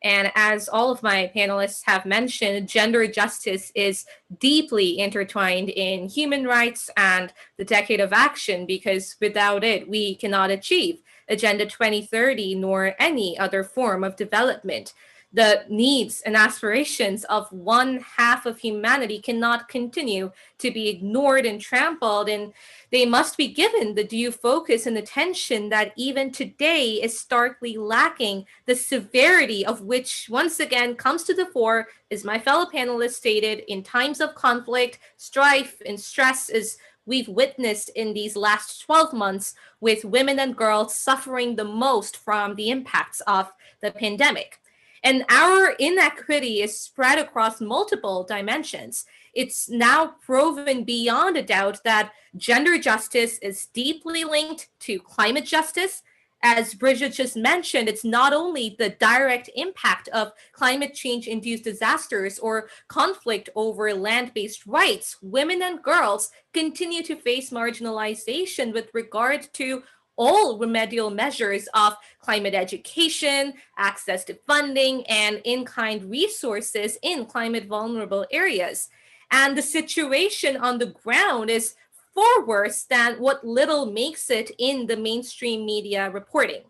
And as all of my panelists have mentioned, gender justice is deeply intertwined in human rights and the decade of action, because without it, we cannot achieve Agenda 2030 nor any other form of development. The needs and aspirations of 1/2 of humanity cannot continue to be ignored and trampled, and they must be given the due focus and attention that even today is starkly lacking, the severity of which once again comes to the fore, as my fellow panelists stated, in times of conflict, strife, and stress, as we've witnessed in these last 12 months, with women and girls suffering the most from the impacts of the pandemic. And our inequity is spread across multiple dimensions. It's now proven beyond a doubt that gender justice is deeply linked to climate justice. As Bridget just mentioned, it's not only the direct impact of climate change-induced disasters or conflict over land-based rights. Women and girls continue to face marginalization with regard to all remedial measures of climate education, access to funding, and in-kind resources in climate vulnerable areas. And the situation on the ground is far worse than what little makes it in the mainstream media reporting.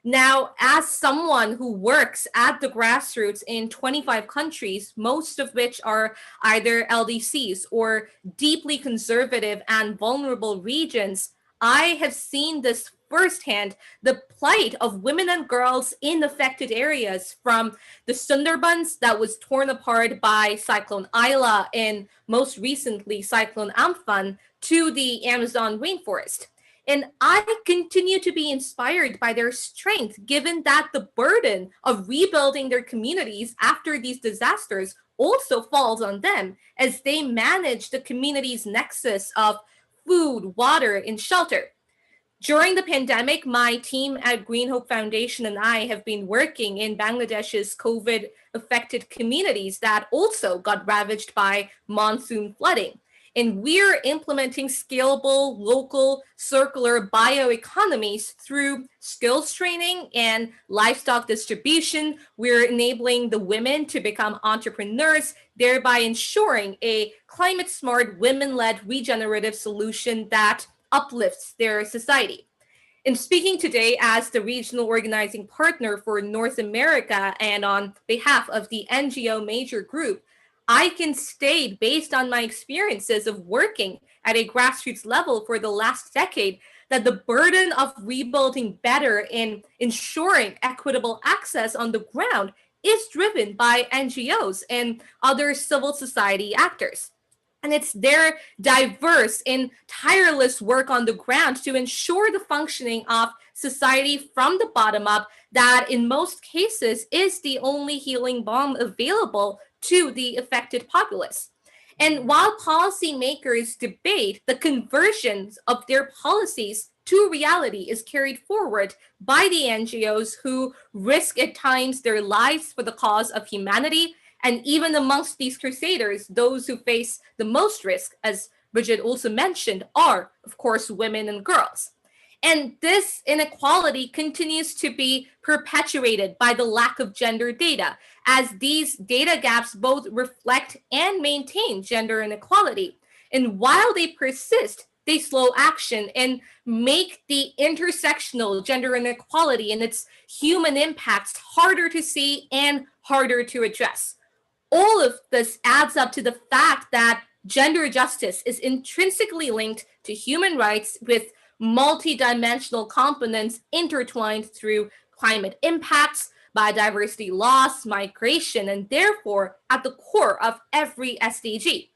Now, as someone who works at the grassroots in 25 countries, most of which are either LDCs or deeply conservative and vulnerable regions, I have seen this firsthand, the plight of women and girls in affected areas, from the Sundarbans that was torn apart by Cyclone Isla and most recently Cyclone Amphan, to the Amazon rainforest. And I continue to be inspired by their strength, given that the burden of rebuilding their communities after these disasters also falls on them, as they manage the community's nexus of food, water, and shelter. During the pandemic, my team at Green Hope Foundation and I have been working in Bangladesh's COVID-affected communities that also got ravaged by monsoon flooding. And we're implementing scalable, local, circular bioeconomies through skills training and livestock distribution. We're enabling the women to become entrepreneurs, thereby ensuring a climate-smart, women-led regenerative solution that uplifts their society. In speaking today as the regional organizing partner for North America and on behalf of the NGO Major Group, I can state, based on my experiences of working at a grassroots level for the last decade, that the burden of rebuilding better and ensuring equitable access on the ground is driven by NGOs and other civil society actors. And it's their diverse and tireless work on the ground to ensure the functioning of society from the bottom up that in most cases is the only healing balm available to the affected populace. And while policymakers debate, the conversions of their policies to reality is carried forward by the NGOs who risk at times their lives for the cause of humanity, And even amongst these crusaders, those who face the most risk, as Bridget also mentioned, are, of course, women and girls. And this inequality continues to be perpetuated by the lack of gender data, as these data gaps both reflect and maintain gender inequality. And while they persist, they slow action and make the intersectional gender inequality and its human impacts harder to see and harder to address. All of this adds up to the fact that gender justice is intrinsically linked to human rights, with multidimensional components intertwined through climate impacts, biodiversity loss, migration, and therefore at the core of every SDG.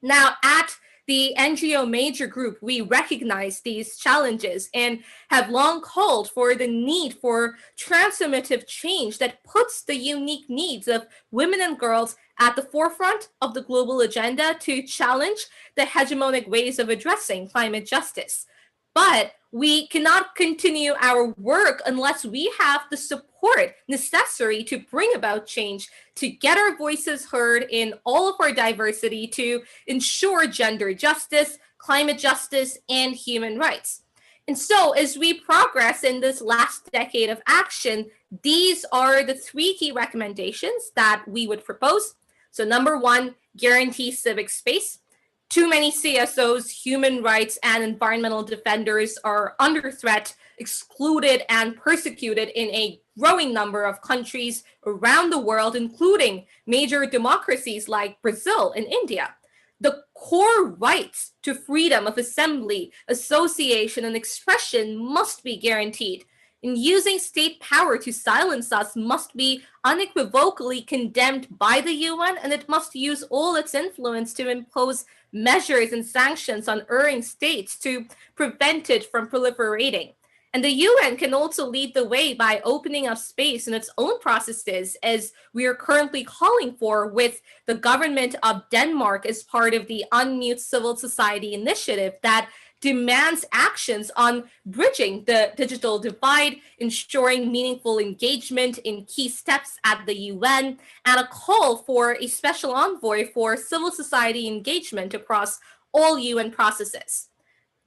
Now, at the NGO Major Group, we recognize these challenges and have long called for the need for transformative change that puts the unique needs of women and girls at the forefront of the global agenda to challenge the hegemonic ways of addressing climate justice. But we cannot continue our work unless we have the support necessary to bring about change, to get our voices heard in all of our diversity, to ensure gender justice, climate justice, and human rights. And so as we progress in this last decade of action, these are the 3 key recommendations that we would propose. So number 1, guarantee civic space. Too many CSOs, human rights, and environmental defenders are under threat, excluded, and persecuted in a growing number of countries around the world, including major democracies like Brazil and India. The core rights to freedom of assembly, association, and expression must be guaranteed. And using state power to silence us must be unequivocally condemned by the UN, and it must use all its influence to impose measures and sanctions on erring states to prevent it from proliferating. And the UN can also lead the way by opening up space in its own processes, as we are currently calling for with the government of Denmark as part of the Unmute Civil Society initiative that demands actions on bridging the digital divide, ensuring meaningful engagement in key steps at the UN, and a call for a special envoy for civil society engagement across all UN processes.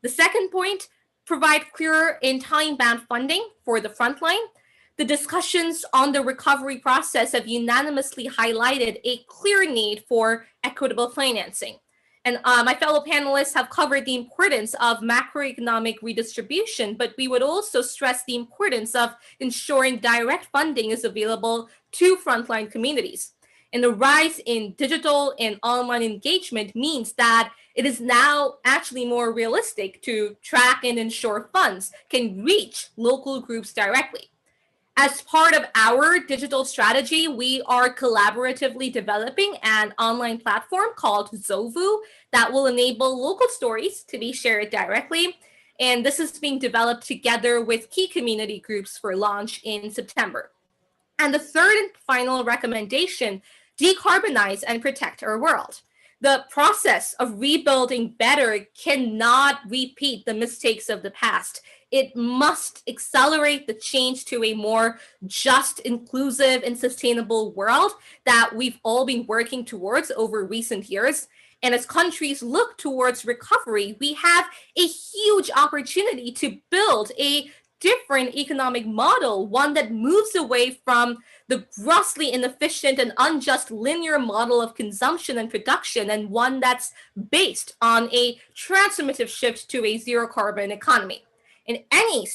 The second point, provide clearer and time-bound funding for the frontline. The discussions on the recovery process have unanimously highlighted a clear need for equitable financing. And my fellow panelists have covered the importance of macroeconomic redistribution, but we would also stress the importance of ensuring direct funding is available to frontline communities. And the rise in digital and online engagement means that it is now actually more realistic to track and ensure funds can reach local groups directly. As part of our digital strategy, we are collaboratively developing an online platform called Zovu that will enable local stories to be shared directly. And this is being developed together with key community groups for launch in September. And the third and final recommendation, decarbonize and protect our world. The process of rebuilding better cannot repeat the mistakes of the past. It must accelerate the change to a more just, inclusive, and sustainable world that we've all been working towards over recent years. And as countries look towards recovery, we have a huge opportunity to build a different economic model, one that moves away from the grossly inefficient and unjust linear model of consumption and production, and one that's based on a transformative shift to a zero carbon economy. And any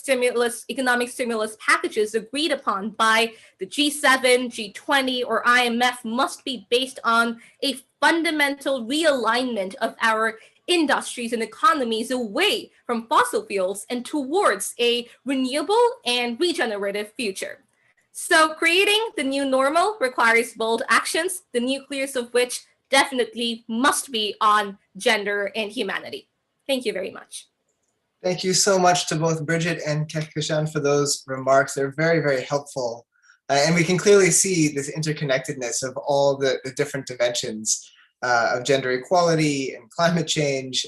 economic stimulus packages agreed upon by the G7, G20, or IMF must be based on a fundamental realignment of our industries and economies away from fossil fuels and towards a renewable and regenerative future. So creating the new normal requires bold actions, the nucleus of which definitely must be on gender and humanity. Thank you very much. Thank you so much to both Bridget and Kehkashan for those remarks. They're very, very helpful. And we can clearly see this interconnectedness of all the different dimensions of gender equality and climate change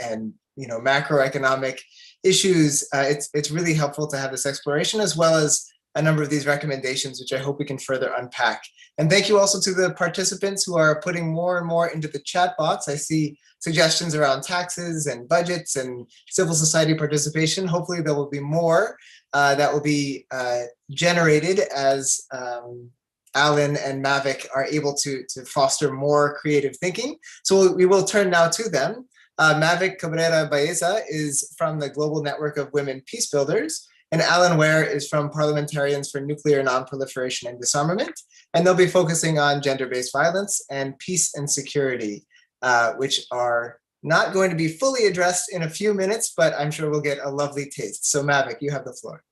and macroeconomic issues. It's really helpful to have this exploration, as well as a number of these recommendations, which I hope we can further unpack. And thank you also to the participants who are putting more and more into the chat box. I see suggestions around taxes and budgets and civil society participation. Hopefully there will be more that will be generated as Alan and Mavic are able to foster more creative thinking. So we will turn now to them. Mavic Cabrera Baeza is from the Global Network of Women Peace Builders, and Alan Ware is from Parliamentarians for Nuclear Non-Proliferation and Disarmament, and they'll be focusing on gender-based violence and peace and security, which are not going to be fully addressed in a few minutes, but I'm sure we'll get a lovely taste. So Mavic, you have the floor.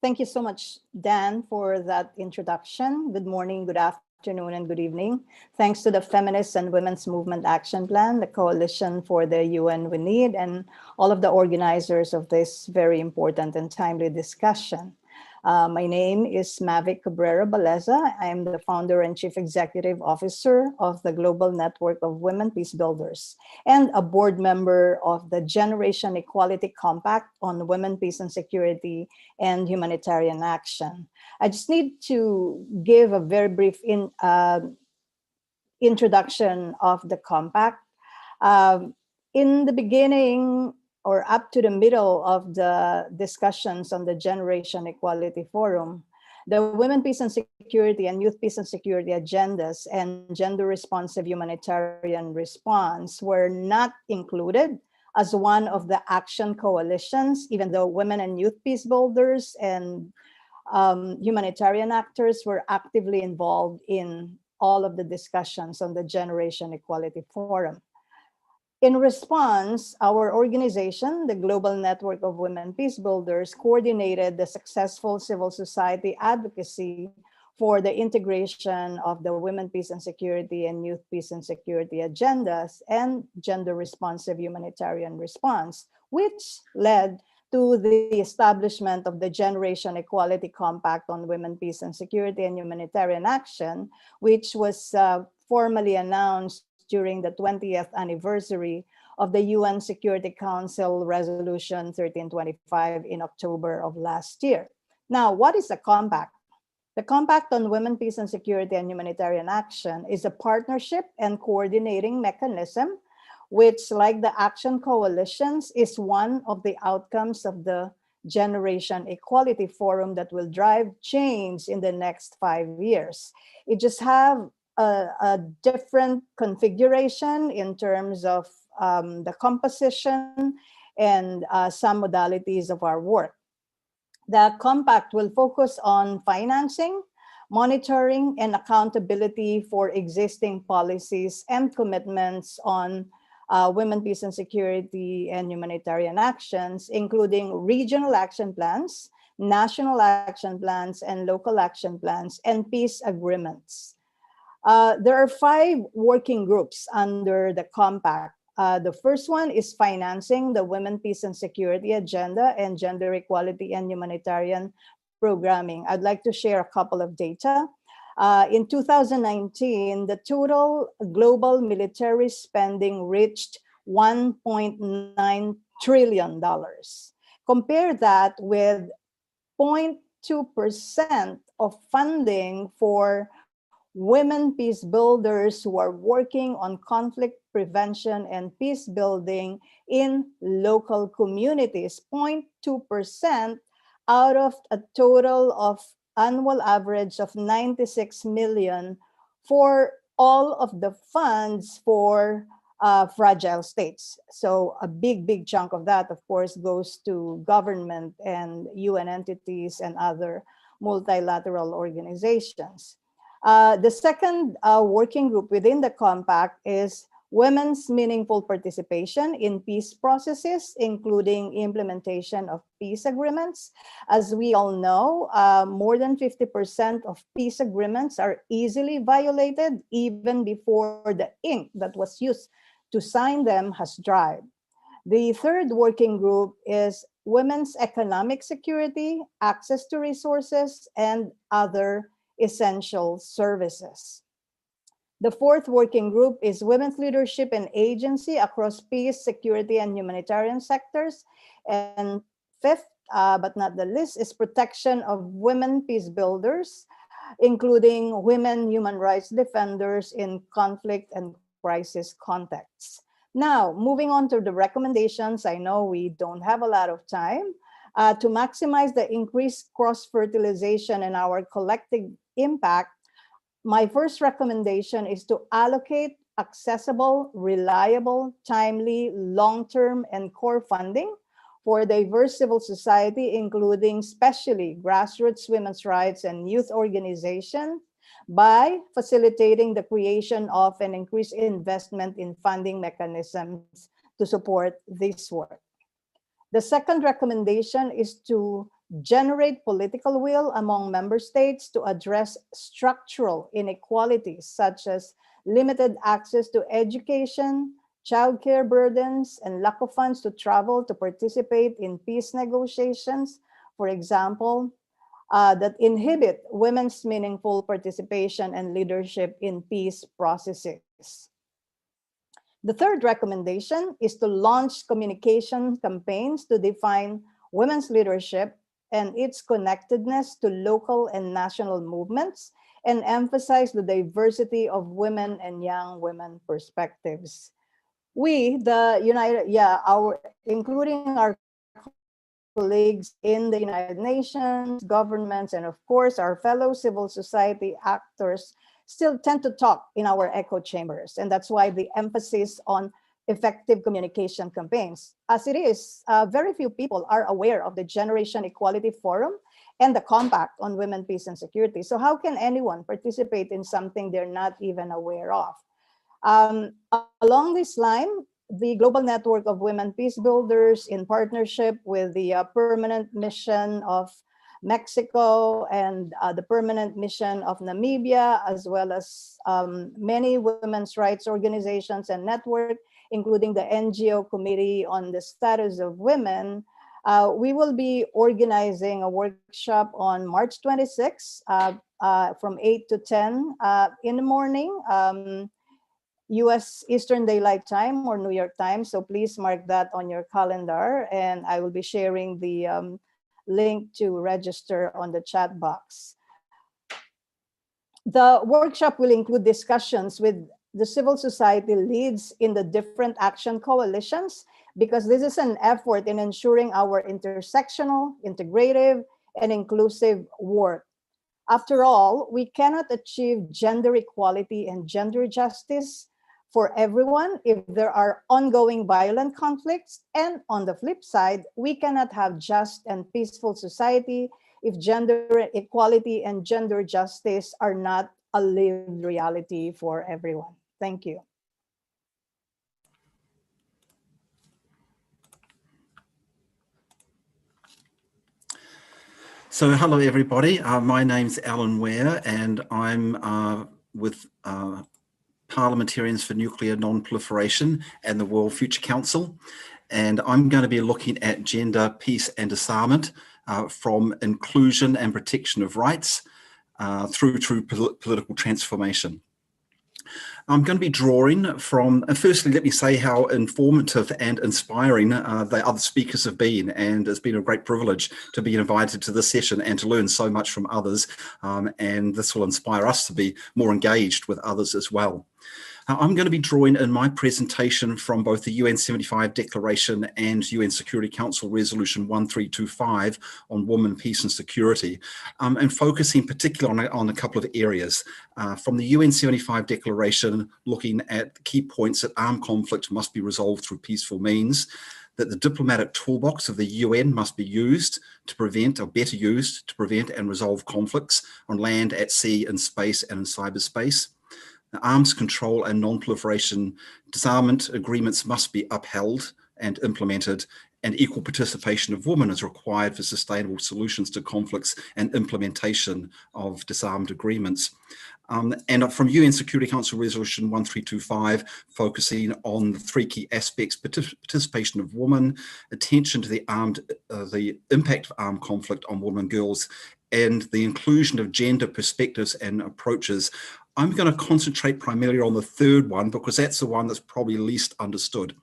Thank you so much, Dan, for that introduction. Good morning, good afternoon, and good evening. Thanks to the Feminist and Women's Movement Action Plan, the Coalition for the UN We Need, and all of the organizers of this very important and timely discussion. My name is Mavic Cabrera Baeza. I am the founder and chief executive officer of the Global Network of Women Peace Builders and a board member of the Generation Equality Compact on Women, Peace and Security and Humanitarian Action. I just need to give a very brief introduction of the compact. In the beginning, or up to the middle of the discussions on the Generation Equality Forum, the Women, Peace and Security and Youth Peace and Security agendas and gender-responsive humanitarian response were not included as one of the action coalitions, even though women and youth peace builders and humanitarian actors were actively involved in all of the discussions on the Generation Equality Forum. In response, our organization, the Global Network of Women Peace Builders, coordinated the successful civil society advocacy for the integration of the Women, Peace and Security and Youth Peace and Security agendas and gender-responsive humanitarian response, which led to the establishment of the Generation Equality Compact on Women, Peace and Security and Humanitarian Action, which was formally announced during the 20th anniversary of the UN Security Council Resolution 1325 in October of last year. Now, what is the compact? The Compact on Women, Peace and Security and Humanitarian Action is a partnership and coordinating mechanism, which, like the action coalitions, is one of the outcomes of the Generation Equality Forum that will drive change in the next 5 years. It just have a different configuration in terms of the composition and some modalities of our work. The compact will focus on financing, monitoring, and accountability for existing policies and commitments on women, peace and security and humanitarian actions, including regional action plans, national action plans, and local action plans, and peace agreements. There are 5 working groups under the compact. The first one is financing the Women, Peace and Security agenda and gender equality and humanitarian programming. I'd like to share a couple of data. In 2019, the total global military spending reached $1.9 trillion. Compare that with 0.2% of funding for women peace builders who are working on conflict prevention and peace building in local communities, 0.2% out of a total of annual average of 96 million for all of the funds for fragile states. So a big chunk of that, of course, goes to government and UN entities and other multilateral organizations. The second working group within the compact is women's meaningful participation in peace processes, including implementation of peace agreements. As we all know, more than 50% of peace agreements are easily violated even before the ink that was used to sign them has dried. The third working group is women's economic security, access to resources, and other essential services. The fourth working group is women's leadership and agency across peace, security, and humanitarian sectors. And fifth but not the least, is protection of women peace builders, including women human rights defenders in conflict and crisis contexts. Now, moving on to the recommendations, I know we don't have a lot of time. To maximize the increased cross-fertilization and our collective impact, my first recommendation is to allocate accessible, reliable, timely, long-term, and core funding for diverse civil society, including especially grassroots women's rights and youth organizations, by facilitating the creation of an increased investment in funding mechanisms to support this work. The second recommendation is to generate political will among member states to address structural inequalities such as limited access to education, childcare burdens, and lack of funds to travel to participate in peace negotiations, for example, that inhibit women's meaningful participation and leadership in peace processes. The third recommendation is to launch communication campaigns to define women's leadership and its connectedness to local and national movements, and emphasize the diversity of women and young women perspectives. We, the including our colleagues in the United Nations, governments, and of course, our fellow civil society actors still tend to talk in our echo chambers. And that's why the emphasis on effective communication campaigns. As it is, very few people are aware of the Generation Equality Forum and the Compact on Women, Peace, and Security. So how can anyone participate in something they're not even aware of? Along this line, the Global Network of Women Peace Builders, in partnership with the Permanent Mission of Mexico and the Permanent Mission of Namibia, as well as many women's rights organizations and networks, including the NGO Committee on the Status of Women, we will be organizing a workshop on March 26 from 8 to 10 in the morning, US Eastern Daylight Time or New York time. So please mark that on your calendar, and I will be sharing the link to register on the chat box. The workshop will include discussions with the civil society leads in the different action coalitions, because this is an effort in ensuring our intersectional, integrative, and inclusive work. After all, we cannot achieve gender equality and gender justice for everyone if there are ongoing violent conflicts. And on the flip side, we cannot have just and peaceful society if gender equality and gender justice are not a lived reality for everyone. Thank you. So hello everybody, my name's Alan Ware and I'm with Parliamentarians for Nuclear Non-Proliferation and the World Future Council, and I'm going to be looking at gender, peace and disarmament from inclusion and protection of rights through political transformation. I'm going to be drawing from, firstly, let me say how informative and inspiring the other speakers have been, and it's been a great privilege to be invited to this session and to learn so much from others, and this will inspire us to be more engaged with others as well. I'm going to be drawing in my presentation from both the UN75 Declaration and UN Security Council Resolution 1325 on women, peace and security, and focusing particularly on a couple of areas. From the UN75 Declaration, looking at the key points that armed conflict must be resolved through peaceful means, that the diplomatic toolbox of the UN must be used to prevent, or better used, to prevent and resolve conflicts on land, at sea, in space and in cyberspace. Arms control and non-proliferation disarmament agreements must be upheld and implemented, and equal participation of women is required for sustainable solutions to conflicts and implementation of disarmed agreements. And from UN Security Council Resolution 1325, focusing on the three key aspects: participation of women, attention to the impact of armed conflict on women and girls, and the inclusion of gender perspectives and approaches. I'm going to concentrate primarily on the third one because that's the one that's probably least understood.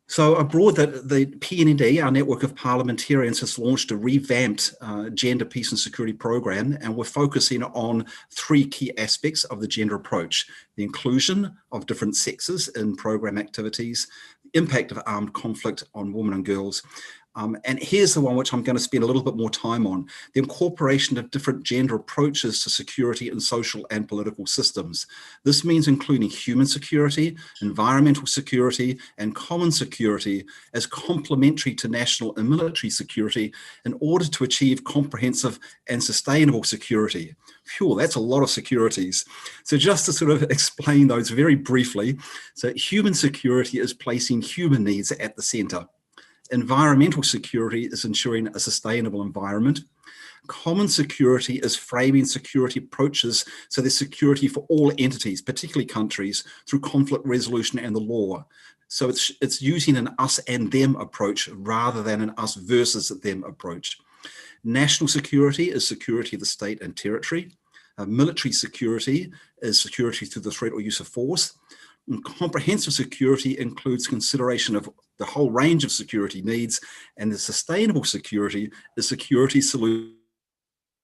So abroad, the PND, our network of parliamentarians, has launched a revamped gender, peace and security program, and we're focusing on 3 key aspects of the gender approach: the inclusion of different sexes in program activities, the impact of armed conflict on women and girls, and here's the one which I'm going to spend a little bit more time on: the incorporation of different gender approaches to security in social and political systems. This means including human security, environmental security, and common security as complementary to national and military security in order to achieve comprehensive and sustainable security. Phew, that's a lot of securities. So just to sort of explain those very briefly, so human security is placing human needs at the center. Environmental security is ensuring a sustainable environment. Common security is framing security approaches so there's security for all entities, particularly countries, through conflict resolution and the law. So it's using an us and them approach rather than an us versus them approach. National security is security of the state and territory. Military security is security through the threat or use of force. And comprehensive security includes consideration of the whole range of security needs, and the sustainable security is security solution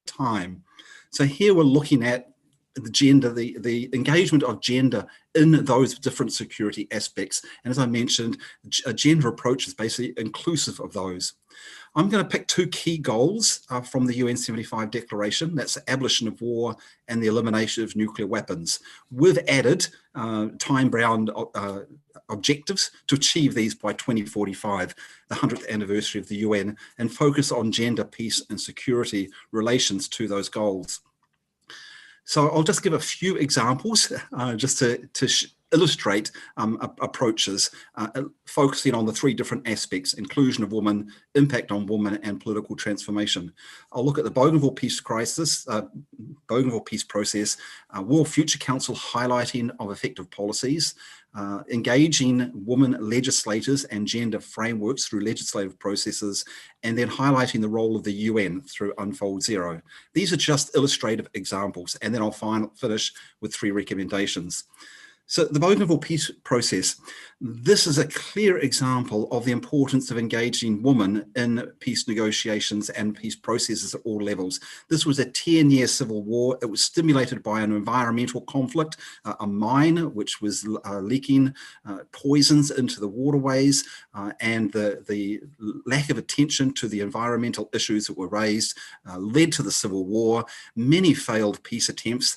time. So here we're looking at the gender, the engagement of gender in those different security aspects. And as I mentioned, a gender approach is basically inclusive of those. I'm going to pick 2 key goals from the UN75 Declaration. That's the abolition of war and the elimination of nuclear weapons. We've added time-bound objectives to achieve these by 2045, the 100th anniversary of the UN, and focus on gender, peace and security relations to those goals. So I'll just give a few examples just to illustrate approaches, focusing on the 3 different aspects: inclusion of women, impact on women, and political transformation. I'll look at the Bougainville peace crisis, Bougainville peace process, World Future Council highlighting of effective policies, engaging women legislators and gender frameworks through legislative processes, and then highlighting the role of the UN through Unfold Zero. These are just illustrative examples, and then I'll finish with 3 recommendations. So the Bougainville peace process, this is a clear example of the importance of engaging women in peace negotiations and peace processes at all levels. This was a 10-year civil war. It was stimulated by an environmental conflict, a mine which was leaking poisons into the waterways, and the lack of attention to the environmental issues that were raised led to the civil war. Many failed peace attempts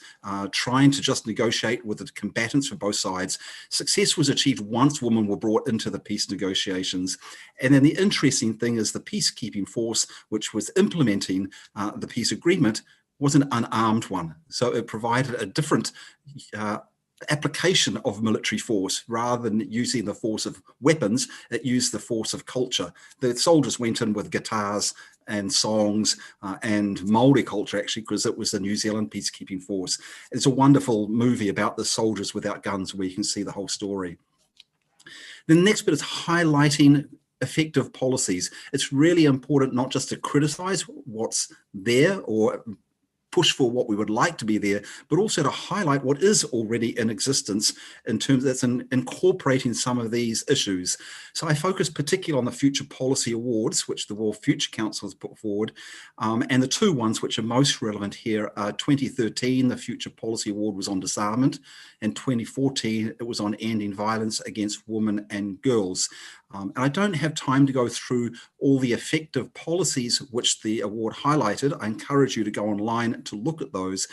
trying to just negotiate with the combatants from both sides. Success was achieved once women were brought into the peace negotiations. And then the interesting thing is the peacekeeping force, which was implementing the peace agreement, was an unarmed one. So it provided a different application of military force. Rather than using the force of weapons, it used the force of culture. The soldiers went in with guitars and songs and Maori culture, actually, because it was the New Zealand peacekeeping force. It's a wonderful movie about the soldiers without guns where you can see the whole story. The next bit is highlighting effective policies. It's really important not just to criticize what's there or push for what we would like to be there, but also to highlight what is already in existence in terms that's incorporating some of these issues. So I focus particularly on the Future Policy Awards, which the World Future Council has put forward, and the 2 ones which are most relevant here are 2013, the Future Policy Award was on disarmament, and 2014, it was on ending violence against women and girls. And I don't have time to go through all the effective policies which the award highlighted. I encourage you to go online to look at those.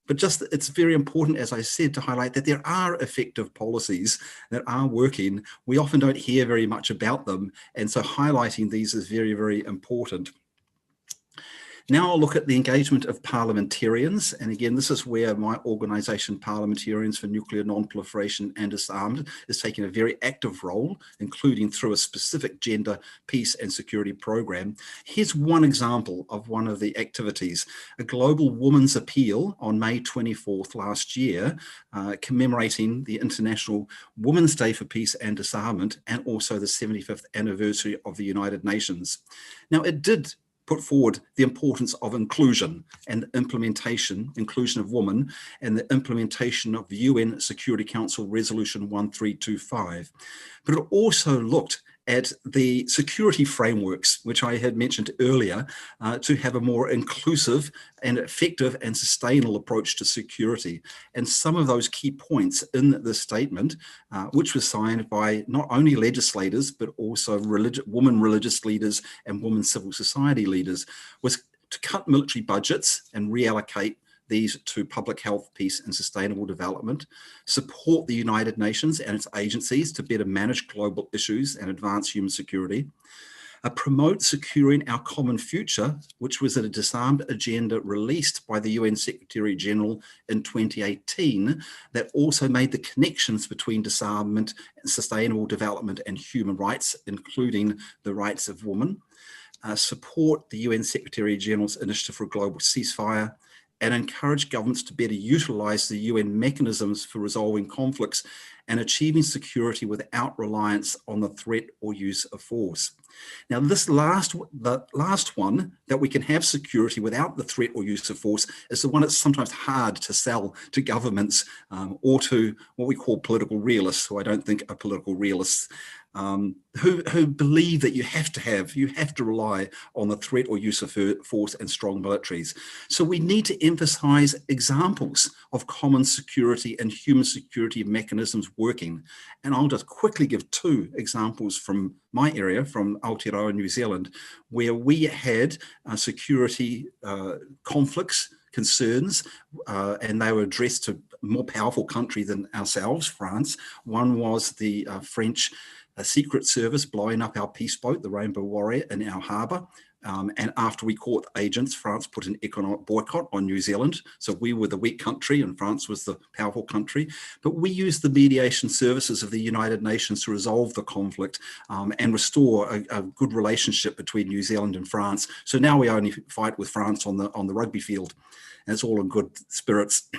But just it's very important, as I said, to highlight that there are effective policies that are working. We often don't hear very much about them. And so highlighting these is very, very important. Now I'll look at the engagement of parliamentarians. And again, this is where my organization, Parliamentarians for Nuclear Non-Proliferation and Disarmament, is taking a very active role, including through a specific gender, peace and security program. Here's one example of one of the activities, a global women's appeal on May 24th last year, commemorating the International Women's Day for Peace and Disarmament, and also the 75th anniversary of the United Nations. Now, it did put forward the importance of inclusion and inclusion of women, and the implementation of the UN Security Council Resolution 1325. But it also looked at the security frameworks, which I had mentioned earlier, to have a more inclusive and effective and sustainable approach to security. And some of those key points in the statement, which was signed by not only legislators, but also women religious leaders and women civil society leaders, was to cut military budgets and reallocate these to public health, peace and sustainable development, support the United Nations and its agencies to better manage global issues and advance human security, promote securing our common future, which was a disarmed agenda released by the UN Secretary General in 2018 that also made the connections between disarmament and sustainable development and human rights, including the rights of women, support the UN Secretary General's initiative for a global ceasefire, and encourage governments to better utilise the UN mechanisms for resolving conflicts and achieving security without reliance on the threat or use of force. Now, the last one, that we can have security without the threat or use of force, is the one that's sometimes hard to sell to governments or to what we call political realists, who I don't think are political realists, who believe that you have to rely on the threat or use of force and strong militaries. So we need to emphasize examples of common security and human security mechanisms working. And I'll just quickly give two examples from my area, from Aotearoa, New Zealand, where we had security conflicts, concerns, and they were addressed to a more powerful country than ourselves, France. One was the French Secret Service blowing up our peace boat, the Rainbow Warrior, in our harbour. And after we caught agents, France put an economic boycott on New Zealand. So we were the weak country and France was the powerful country. But we used the mediation services of the United Nations to resolve the conflict and restore a good relationship between New Zealand and France. So now we only fight with France on the rugby field, and it's all in good spirits.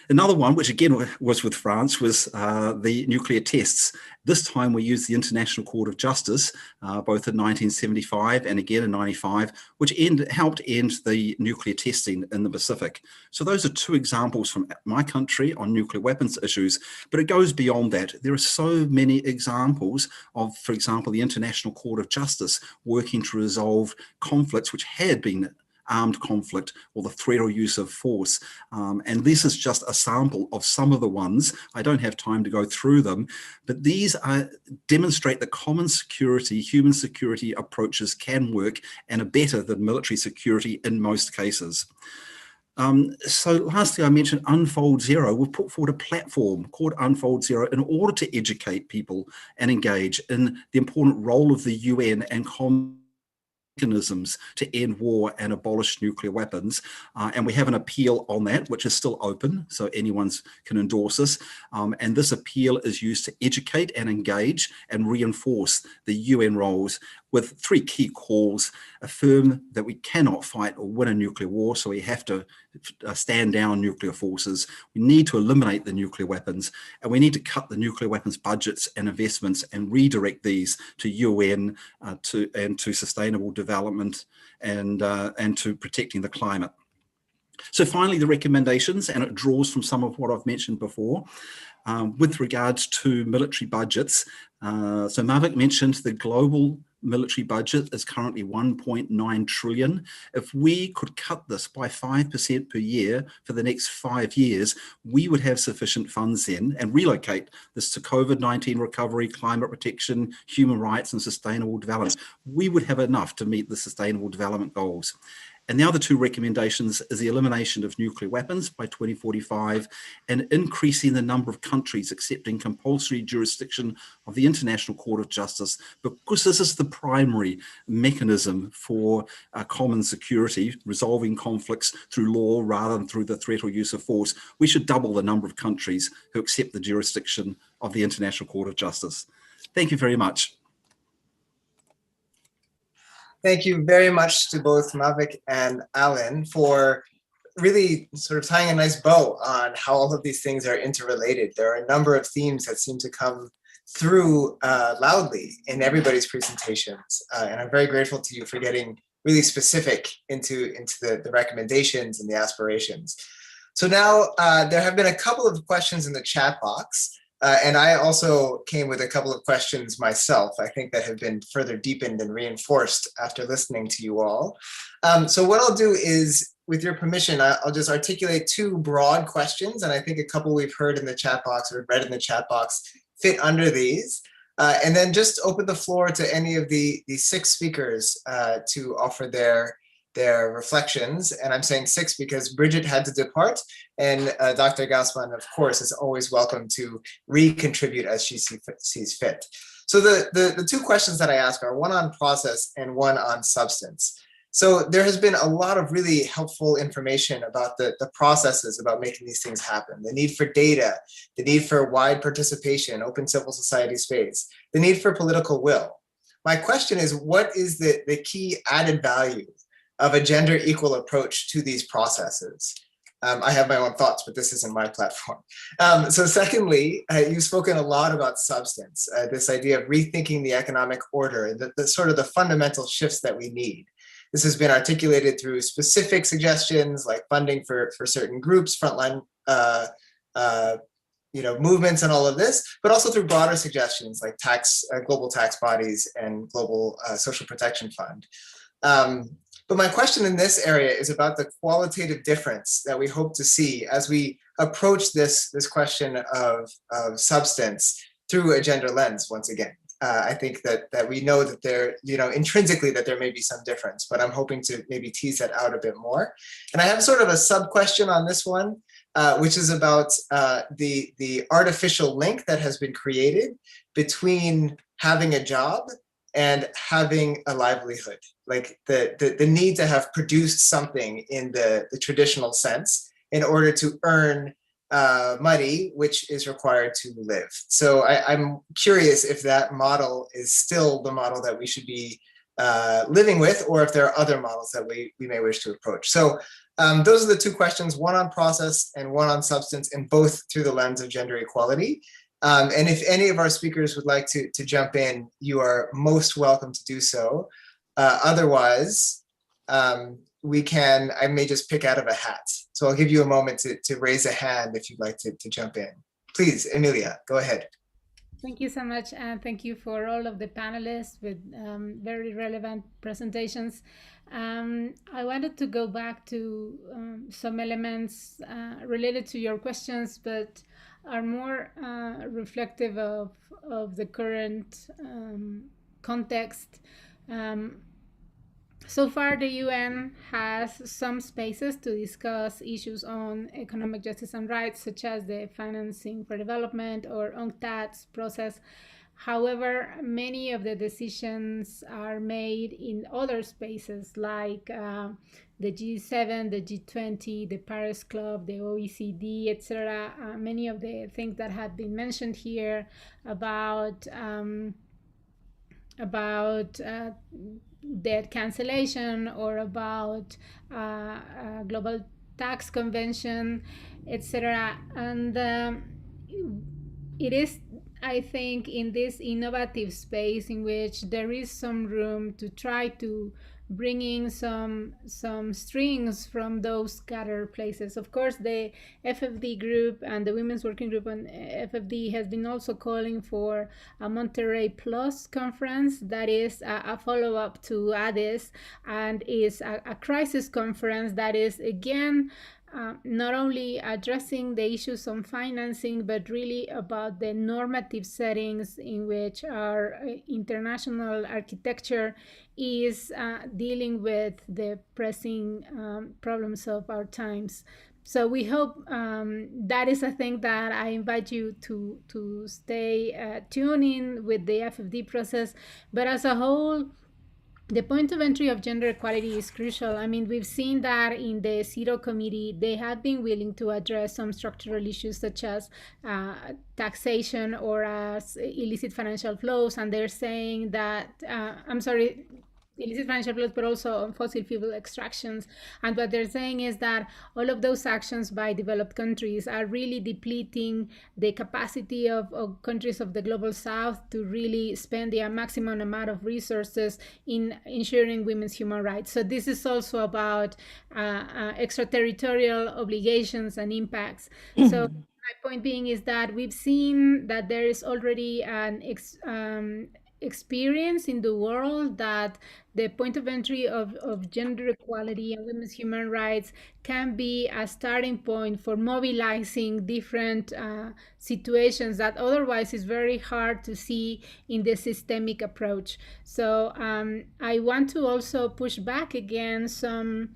Another one, which again was with France, was the nuclear tests. This time we used the International Court of Justice, both in 1975 and again in 95, which helped end the nuclear testing in the Pacific. So those are two examples from my country on nuclear weapons issues, but it goes beyond that. There are so many examples of, for example, the International Court of Justice working to resolve conflicts which had been armed conflict or the threat or use of force. And this is just a sample of some of the ones. I don't have time to go through them, but these demonstrate that common security, human security approaches can work and are better than military security in most cases. So lastly, I mentioned Unfold Zero. We've put forward a platform called Unfold Zero in order to educate people and engage in the important role of the UN and mechanisms to end war and abolish nuclear weapons. And we have an appeal on that, which is still open, so anyone can endorse this. And this appeal is used to educate and engage and reinforce the UN roles with three key calls: affirm that we cannot fight or win a nuclear war, so we have to stand down nuclear forces. We need to eliminate the nuclear weapons, and we need to cut the nuclear weapons budgets and investments and redirect these to UN and to sustainable development and to protecting the climate. So finally, the recommendations, and it draws from some of what I've mentioned before. With regards to military budgets, so Mavic mentioned the global military budget is currently 1.9 trillion. If we could cut this by 5% per year for the next 5 years, we would have sufficient funds then and relocate this to COVID-19 recovery, climate protection, human rights and sustainable development. We would have enough to meet the sustainable development goals. And the other two recommendations is the elimination of nuclear weapons by 2045 and increasing the number of countries accepting compulsory jurisdiction of the International Court of Justice, because this is the primary mechanism for common security, resolving conflicts through law rather than through the threat or use of force. We should double the number of countries who accept the jurisdiction of the International Court of Justice. Thank you very much. Thank you very much to both Mavic and Alan for really sort of tying a nice bow on how all of these things are interrelated. There are a number of themes that seem to come through loudly in everybody's presentations. And I'm very grateful to you for getting really specific into the recommendations and the aspirations. So now there have been a couple of questions in the chat box. And I also came with a couple of questions myself, I think, that have been further deepened and reinforced after listening to you all. So what I'll do is, with your permission, I'll just articulate two broad questions, and I think a couple we've heard in the chat box or read in the chat box fit under these. And then just open the floor to any of the 6 speakers to offer their reflections. And I'm saying 6 because Bridget had to depart, and Dr. Gassman, of course, is always welcome to recontribute as she sees fit. So the 2 questions that I ask are one on process and one on substance. So there has been a lot of really helpful information about the processes about making these things happen, the need for data, the need for wide participation, open civil society space, the need for political will. My question is, what is the key added value of a gender equal approach to these processes? I have my own thoughts, but this isn't my platform. So secondly, you've spoken a lot about substance, this idea of rethinking the economic order, the sort of the fundamental shifts that we need. This has been articulated through specific suggestions like funding for certain groups, frontline movements and all of this, but also through broader suggestions like global tax bodies and global social protection fund. But my question in this area is about the qualitative difference that we hope to see as we approach this question of substance through a gender lens once again. I think that we know that there, intrinsically that there may be some difference, but I'm hoping to maybe tease that out a bit more. And I have sort of a sub question on this one, which is about the artificial link that has been created between having a job and having a livelihood, like the need to have produced something in the traditional sense in order to earn money, which is required to live. So I'm curious if that model is still the model that we should be living with, or if there are other models that we may wish to approach. So those are the 2 questions, one on process and one on substance, and both through the lens of gender equality. And if any of our speakers would like to jump in, you are most welcome to do so. Otherwise, I may just pick out of a hat. So I'll give you a moment to raise a hand if you'd like to jump in. Please, Emilia, go ahead. Thank you so much, and thank you for all of the panelists with very relevant presentations. I wanted to go back to some elements related to your questions, but are more reflective of the current context. So far, the UN has some spaces to discuss issues on economic justice and rights, such as the financing for development or UNCTAD process. However, many of the decisions are made in other spaces like the G7, the G20, the Paris Club, the OECD, etc. Many of the things that have been mentioned here about debt cancellation or about global tax convention, etc. And it is, I think, in this innovative space in which there is some room to try to bring in some strings from those scattered places. Of course, the FFD group and the Women's Working Group on FFD has been also calling for a Monterrey Plus conference that is a follow-up to Addis, and is a crisis conference that is, again, not only addressing the issues on financing, but really about the normative settings in which our international architecture is dealing with the pressing problems of our times. So we hope that is a thing that I invite you to stay tuned in with the FFD process. But as a whole, the point of entry of gender equality is crucial. I mean, we've seen that in the CEDAW committee, they have been willing to address some structural issues such as taxation or as illicit financial flows. And they're saying that, illicit financial flows, but also on fossil fuel extractions. And what they're saying is that all of those actions by developed countries are really depleting the capacity of countries of the global south to really spend the maximum amount of resources in ensuring women's human rights. So this is also about extraterritorial obligations and impacts. So My point being is that we've seen that there is already an experience in the world that the point of entry of gender equality and women's human rights can be a starting point for mobilizing different situations that otherwise is very hard to see in the systemic approach. So I want to also push back against some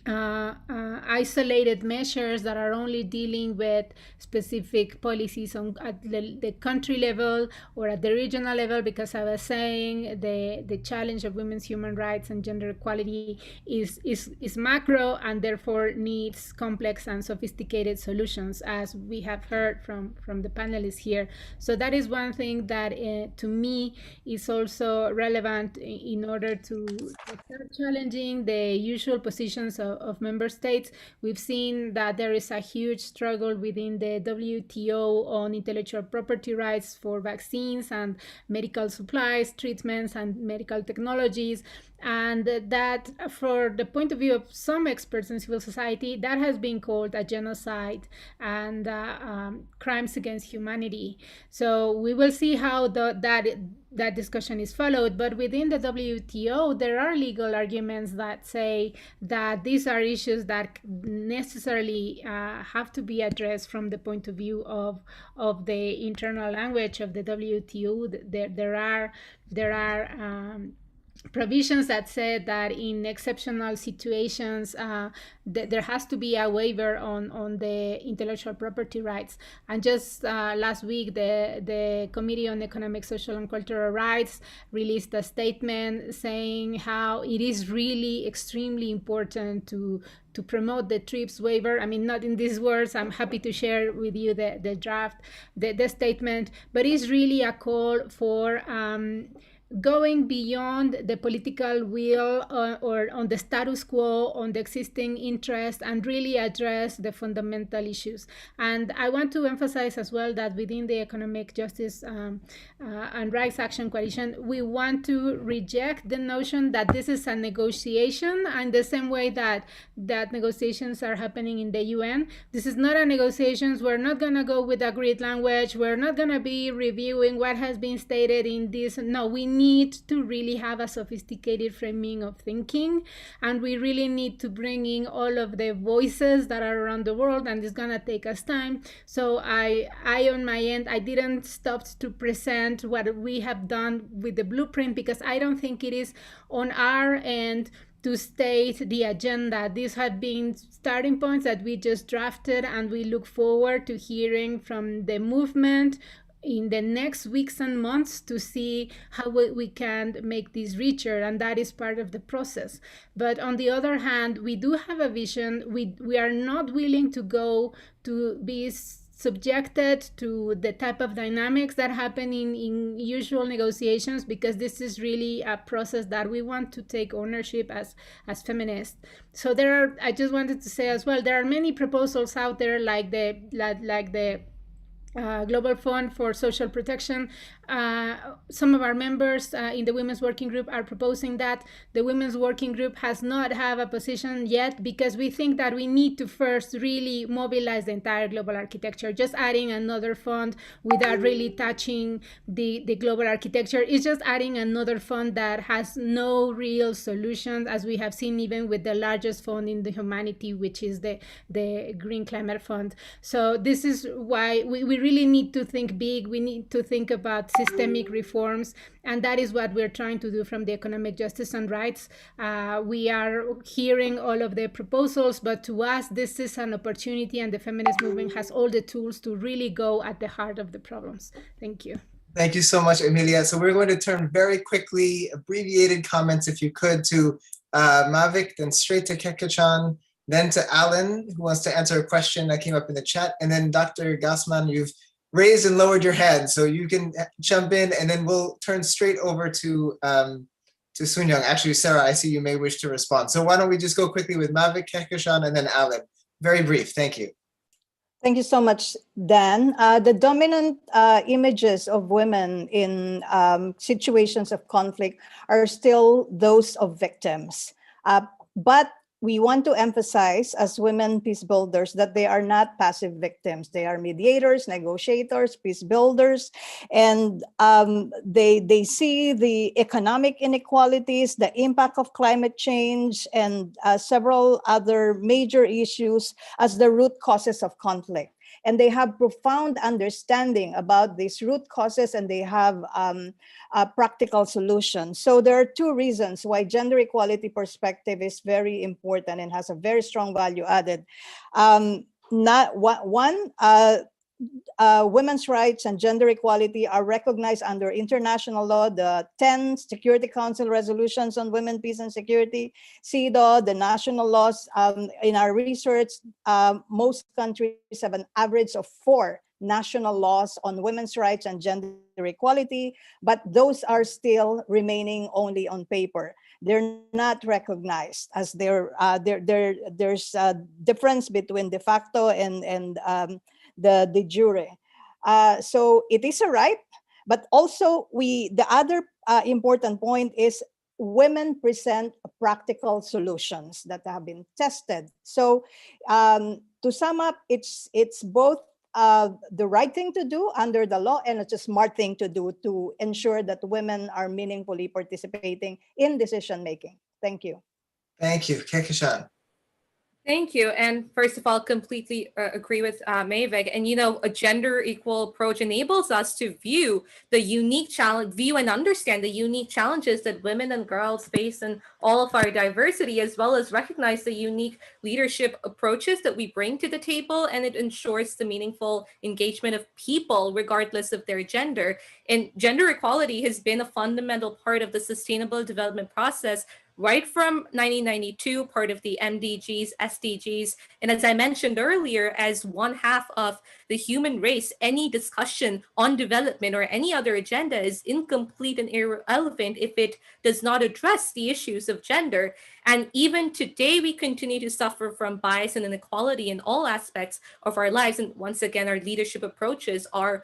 isolated measures that are only dealing with specific policies at the country level or at the regional level, because I was saying the challenge of women's human rights and gender equality is macro and therefore needs complex and sophisticated solutions, as we have heard from the panelists here. So that is one thing that to me is also relevant in order to start challenging the usual positions of member states. We've seen that there is a huge struggle within the WTO on intellectual property rights for vaccines and medical supplies, treatments, and medical technologies. And that, for the point of view of some experts in civil society, that has been called a genocide and crimes against humanity. So we will see how that discussion is followed. But within the WTO, there are legal arguments that say that these are issues that necessarily have to be addressed from the point of view of the internal language of the WTO. There are provisions that say that in exceptional situations there has to be a waiver on the intellectual property rights. And just last week the Committee on Economic, Social and Cultural Rights released a statement saying how it is really extremely important to promote the TRIPS waiver. I mean, not in these words, I'm happy to share with you the draft, the statement, but it's really a call for going beyond the political will or on the status quo, on the existing interest, and really address the fundamental issues. And I want to emphasize as well that within the Economic Justice and Rights Action Coalition, we want to reject the notion that this is a negotiation, and the same way that negotiations are happening in the UN. This is not a negotiations. We're not going to go with agreed language. We're not going to be reviewing what has been stated in this. No, we need to really have a sophisticated framing of thinking, and we really need to bring in all of the voices that are around the world, and it's gonna take us time. So I on my end, I didn't stop to present what we have done with the blueprint, because I don't think it is on our end to state the agenda. These have been starting points that we just drafted, and we look forward to hearing from the movement in the next weeks and months to see how we can make this richer, and that is part of the process. But on the other hand, we do have a vision. We are not willing to go to be subjected to the type of dynamics that happen in usual negotiations, because this is really a process that we want to take ownership as feminists. So I just wanted to say as well, there are many proposals out there, like the Global Fund for Social Protection. Some of our members in the Women's Working Group are proposing that. The Women's Working Group has not have a position yet, because we think that we need to first really mobilize the entire global architecture. Just adding another fund without really touching the global architecture is just adding another fund that has no real solutions, as we have seen even with the largest fund in the humanity, which is the Green Climate Fund. So this is why we really need to think big. We need to think about systemic reforms, and that is what we're trying to do from the Economic Justice and Rights. We are hearing all of the proposals, but to us this is an opportunity, and the feminist movement has all the tools to really go at the heart of the problems. Thank you. Thank you so much, Emilia. So we're going to turn very quickly, abbreviated comments if you could, to Mavic, then straight to Keke-chan, then to Alan, who wants to answer a question that came up in the chat, and then Dr. Gassman, you've raised and lowered your hand, so you can jump in, and then we'll turn straight over to Soon-Young. Actually, Sarah, I see you may wish to respond. So why don't we just go quickly with Mavic, Keke-chan, and then Alan. Very brief, thank you. Thank you so much, Dan. The dominant images of women in situations of conflict are still those of victims. But we want to emphasize as women peace builders that they are not passive victims. They are mediators, negotiators, peace builders, and they see the economic inequalities, the impact of climate change, and several other major issues as the root causes of conflict. And they have profound understanding about these root causes, and they have practical solutions. So there are two reasons why gender equality perspective is very important and has a very strong value added. Women's rights and gender equality are recognized under international law, the 10 Security Council resolutions on women, peace, and security, CEDAW, the national laws. In our research, most countries have an average of 4 national laws on women's rights and gender equality, but those are still remaining only on paper. They're not recognized as there's a difference between de facto and the de jure. So it is a right, but also the other important point is women present practical solutions that have been tested. So to sum up, it's both the right thing to do under the law and it's a smart thing to do to ensure that women are meaningfully participating in decision making. Thank you. Thank you, Kekishan. Thank you. And first of all, completely agree with Mavic. And, you know, a gender equal approach enables us to view the unique challenge, view and understand the unique challenges that women and girls face in all of our diversity, as well as recognize the unique leadership approaches that we bring to the table. And it ensures the meaningful engagement of people, regardless of their gender. And gender equality has been a fundamental part of the sustainable development process right from 1992, part of the MDGs, SDGs, and as I mentioned earlier, as one half of the human race, any discussion on development or any other agenda is incomplete and irrelevant if it does not address the issues of gender. And even today, we continue to suffer from bias and inequality in all aspects of our lives. And once again, our leadership approaches are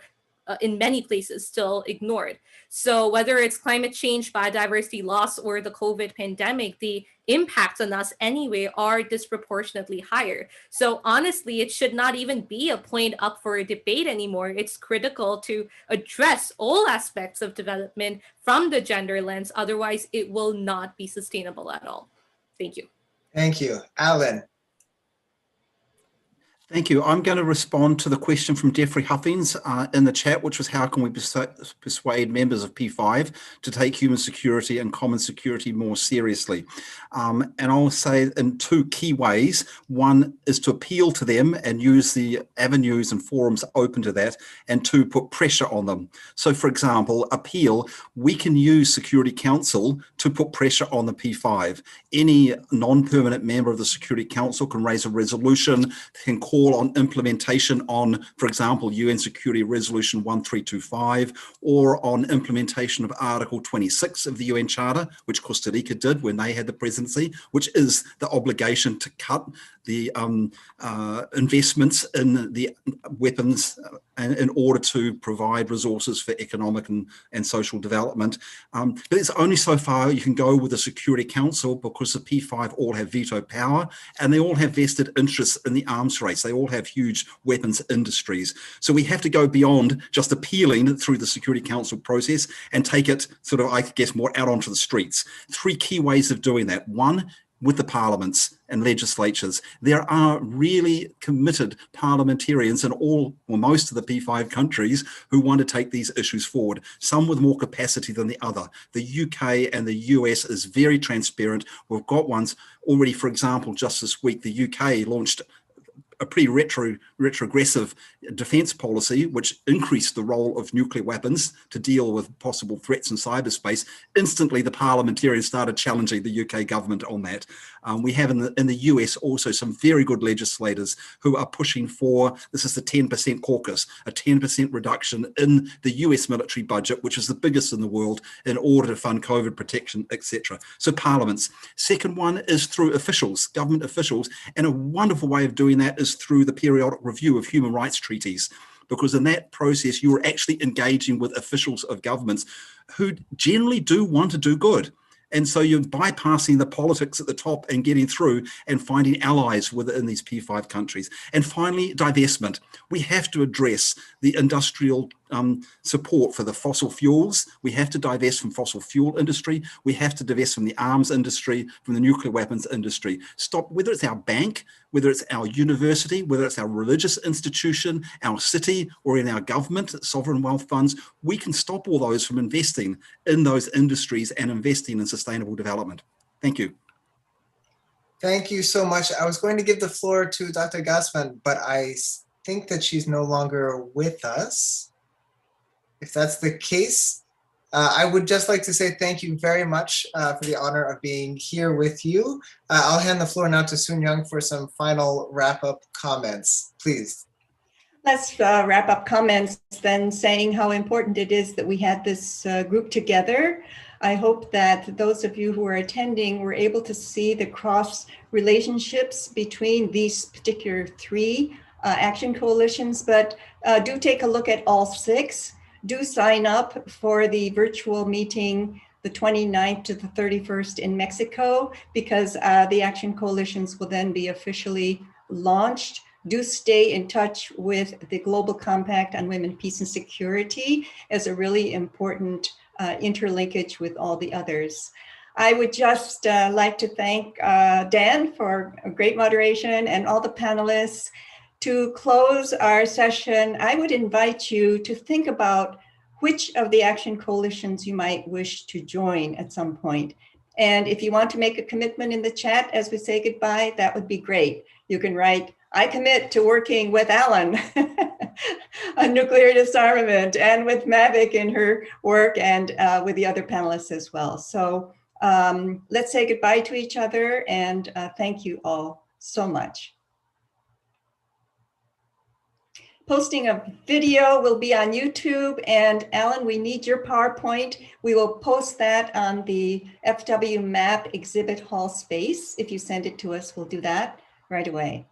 in many places still ignored. So whether it's climate change, biodiversity loss, or the COVID pandemic, the impacts on us anyway are disproportionately higher. So honestly, it should not even be a point up for a debate anymore. It's critical to address all aspects of development from the gender lens. Otherwise, it will not be sustainable at all. Thank you. Thank you. Alan. Thank you. I'm going to respond to the question from Jeffrey Huffings in the chat, which was how can we persuade members of P5 to take human security and common security more seriously? And I'll say in 2 key ways. One is to appeal to them and use the avenues and forums open to that, and 2, put pressure on them. So for example, appeal, we can use Security Council to put pressure on the P5. Any non-permanent member of the Security Council can raise a resolution, can call on implementation on, for example, UN Security Resolution 1325, or on implementation of Article 26 of the UN Charter, which Costa Rica did when they had the presidency, which is the obligation to cut the investments in the weapons in order to provide resources for economic and social development. But it's only so far you can go with the Security Council, because the P5 all have veto power and they all have vested interests in the arms race. They all have huge weapons industries. So we have to go beyond just appealing through the Security Council process and take it sort of, I guess, more out onto the streets. 3 key ways of doing that. 1, with the parliaments and legislatures. There are really committed parliamentarians in all or most of the P5 countries who want to take these issues forward, some with more capacity than the other. The UK and the US is very transparent. We've got ones already. For example, just this week, the UK launched a pretty retrogressive defence policy, which increased the role of nuclear weapons to deal with possible threats in cyberspace. Instantly, the parliamentarians started challenging the UK government on that. We have in the US also some very good legislators who are pushing for, this is the 10% caucus, a 10% reduction in the US military budget, which is the biggest in the world, in order to fund COVID protection, etc. So parliaments. Second one is through officials, government officials, and a wonderful way of doing that is through the periodic review of human rights treaties, because in that process you're actually engaging with officials of governments who generally do want to do good. And so you're bypassing the politics at the top and getting through and finding allies within these P5 countries. And finally, divestment. We have to address the industrial support for the fossil fuels. We have to divest from fossil fuel industry. We have to divest from the arms industry, from the nuclear weapons industry. Stop, whether it's our bank, whether it's our university, whether it's our religious institution, our city, or in our government, sovereign wealth funds, we can stop all those from investing in those industries and investing in sustainable development. Thank you. Thank you so much. I was going to give the floor to Dr. Gassman, but I think that she's no longer with us. If that's the case, I would just like to say thank you very much for the honor of being here with you. I'll hand the floor now to Soon Young for some final wrap-up comments, please. Let's wrap up comments then saying how important it is that we had this group together. I hope that those of you who are attending were able to see the cross relationships between these particular three action coalitions, but do take a look at all six. Do sign up for the virtual meeting the 29th to the 31st in Mexico, because the action coalitions will then be officially launched. Do stay in touch with the Global Compact on Women, Peace and Security as a really important interlinkage with all the others. I would just like to thank Dan for a great moderation and all the panelists. To close our session, I would invite you to think about which of the action coalitions you might wish to join at some point. And if you want to make a commitment in the chat as we say goodbye, that would be great. You can write, I commit to working with Alan on nuclear disarmament and with Mavic in her work and with the other panelists as well. So let's say goodbye to each other and thank you all so much. Posting a video will be on YouTube, and Alan, we need your PowerPoint. We will post that on the fwMAP exhibit hall space. If you send it to us, we'll do that right away.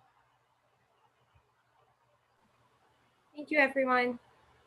Thank you, everyone.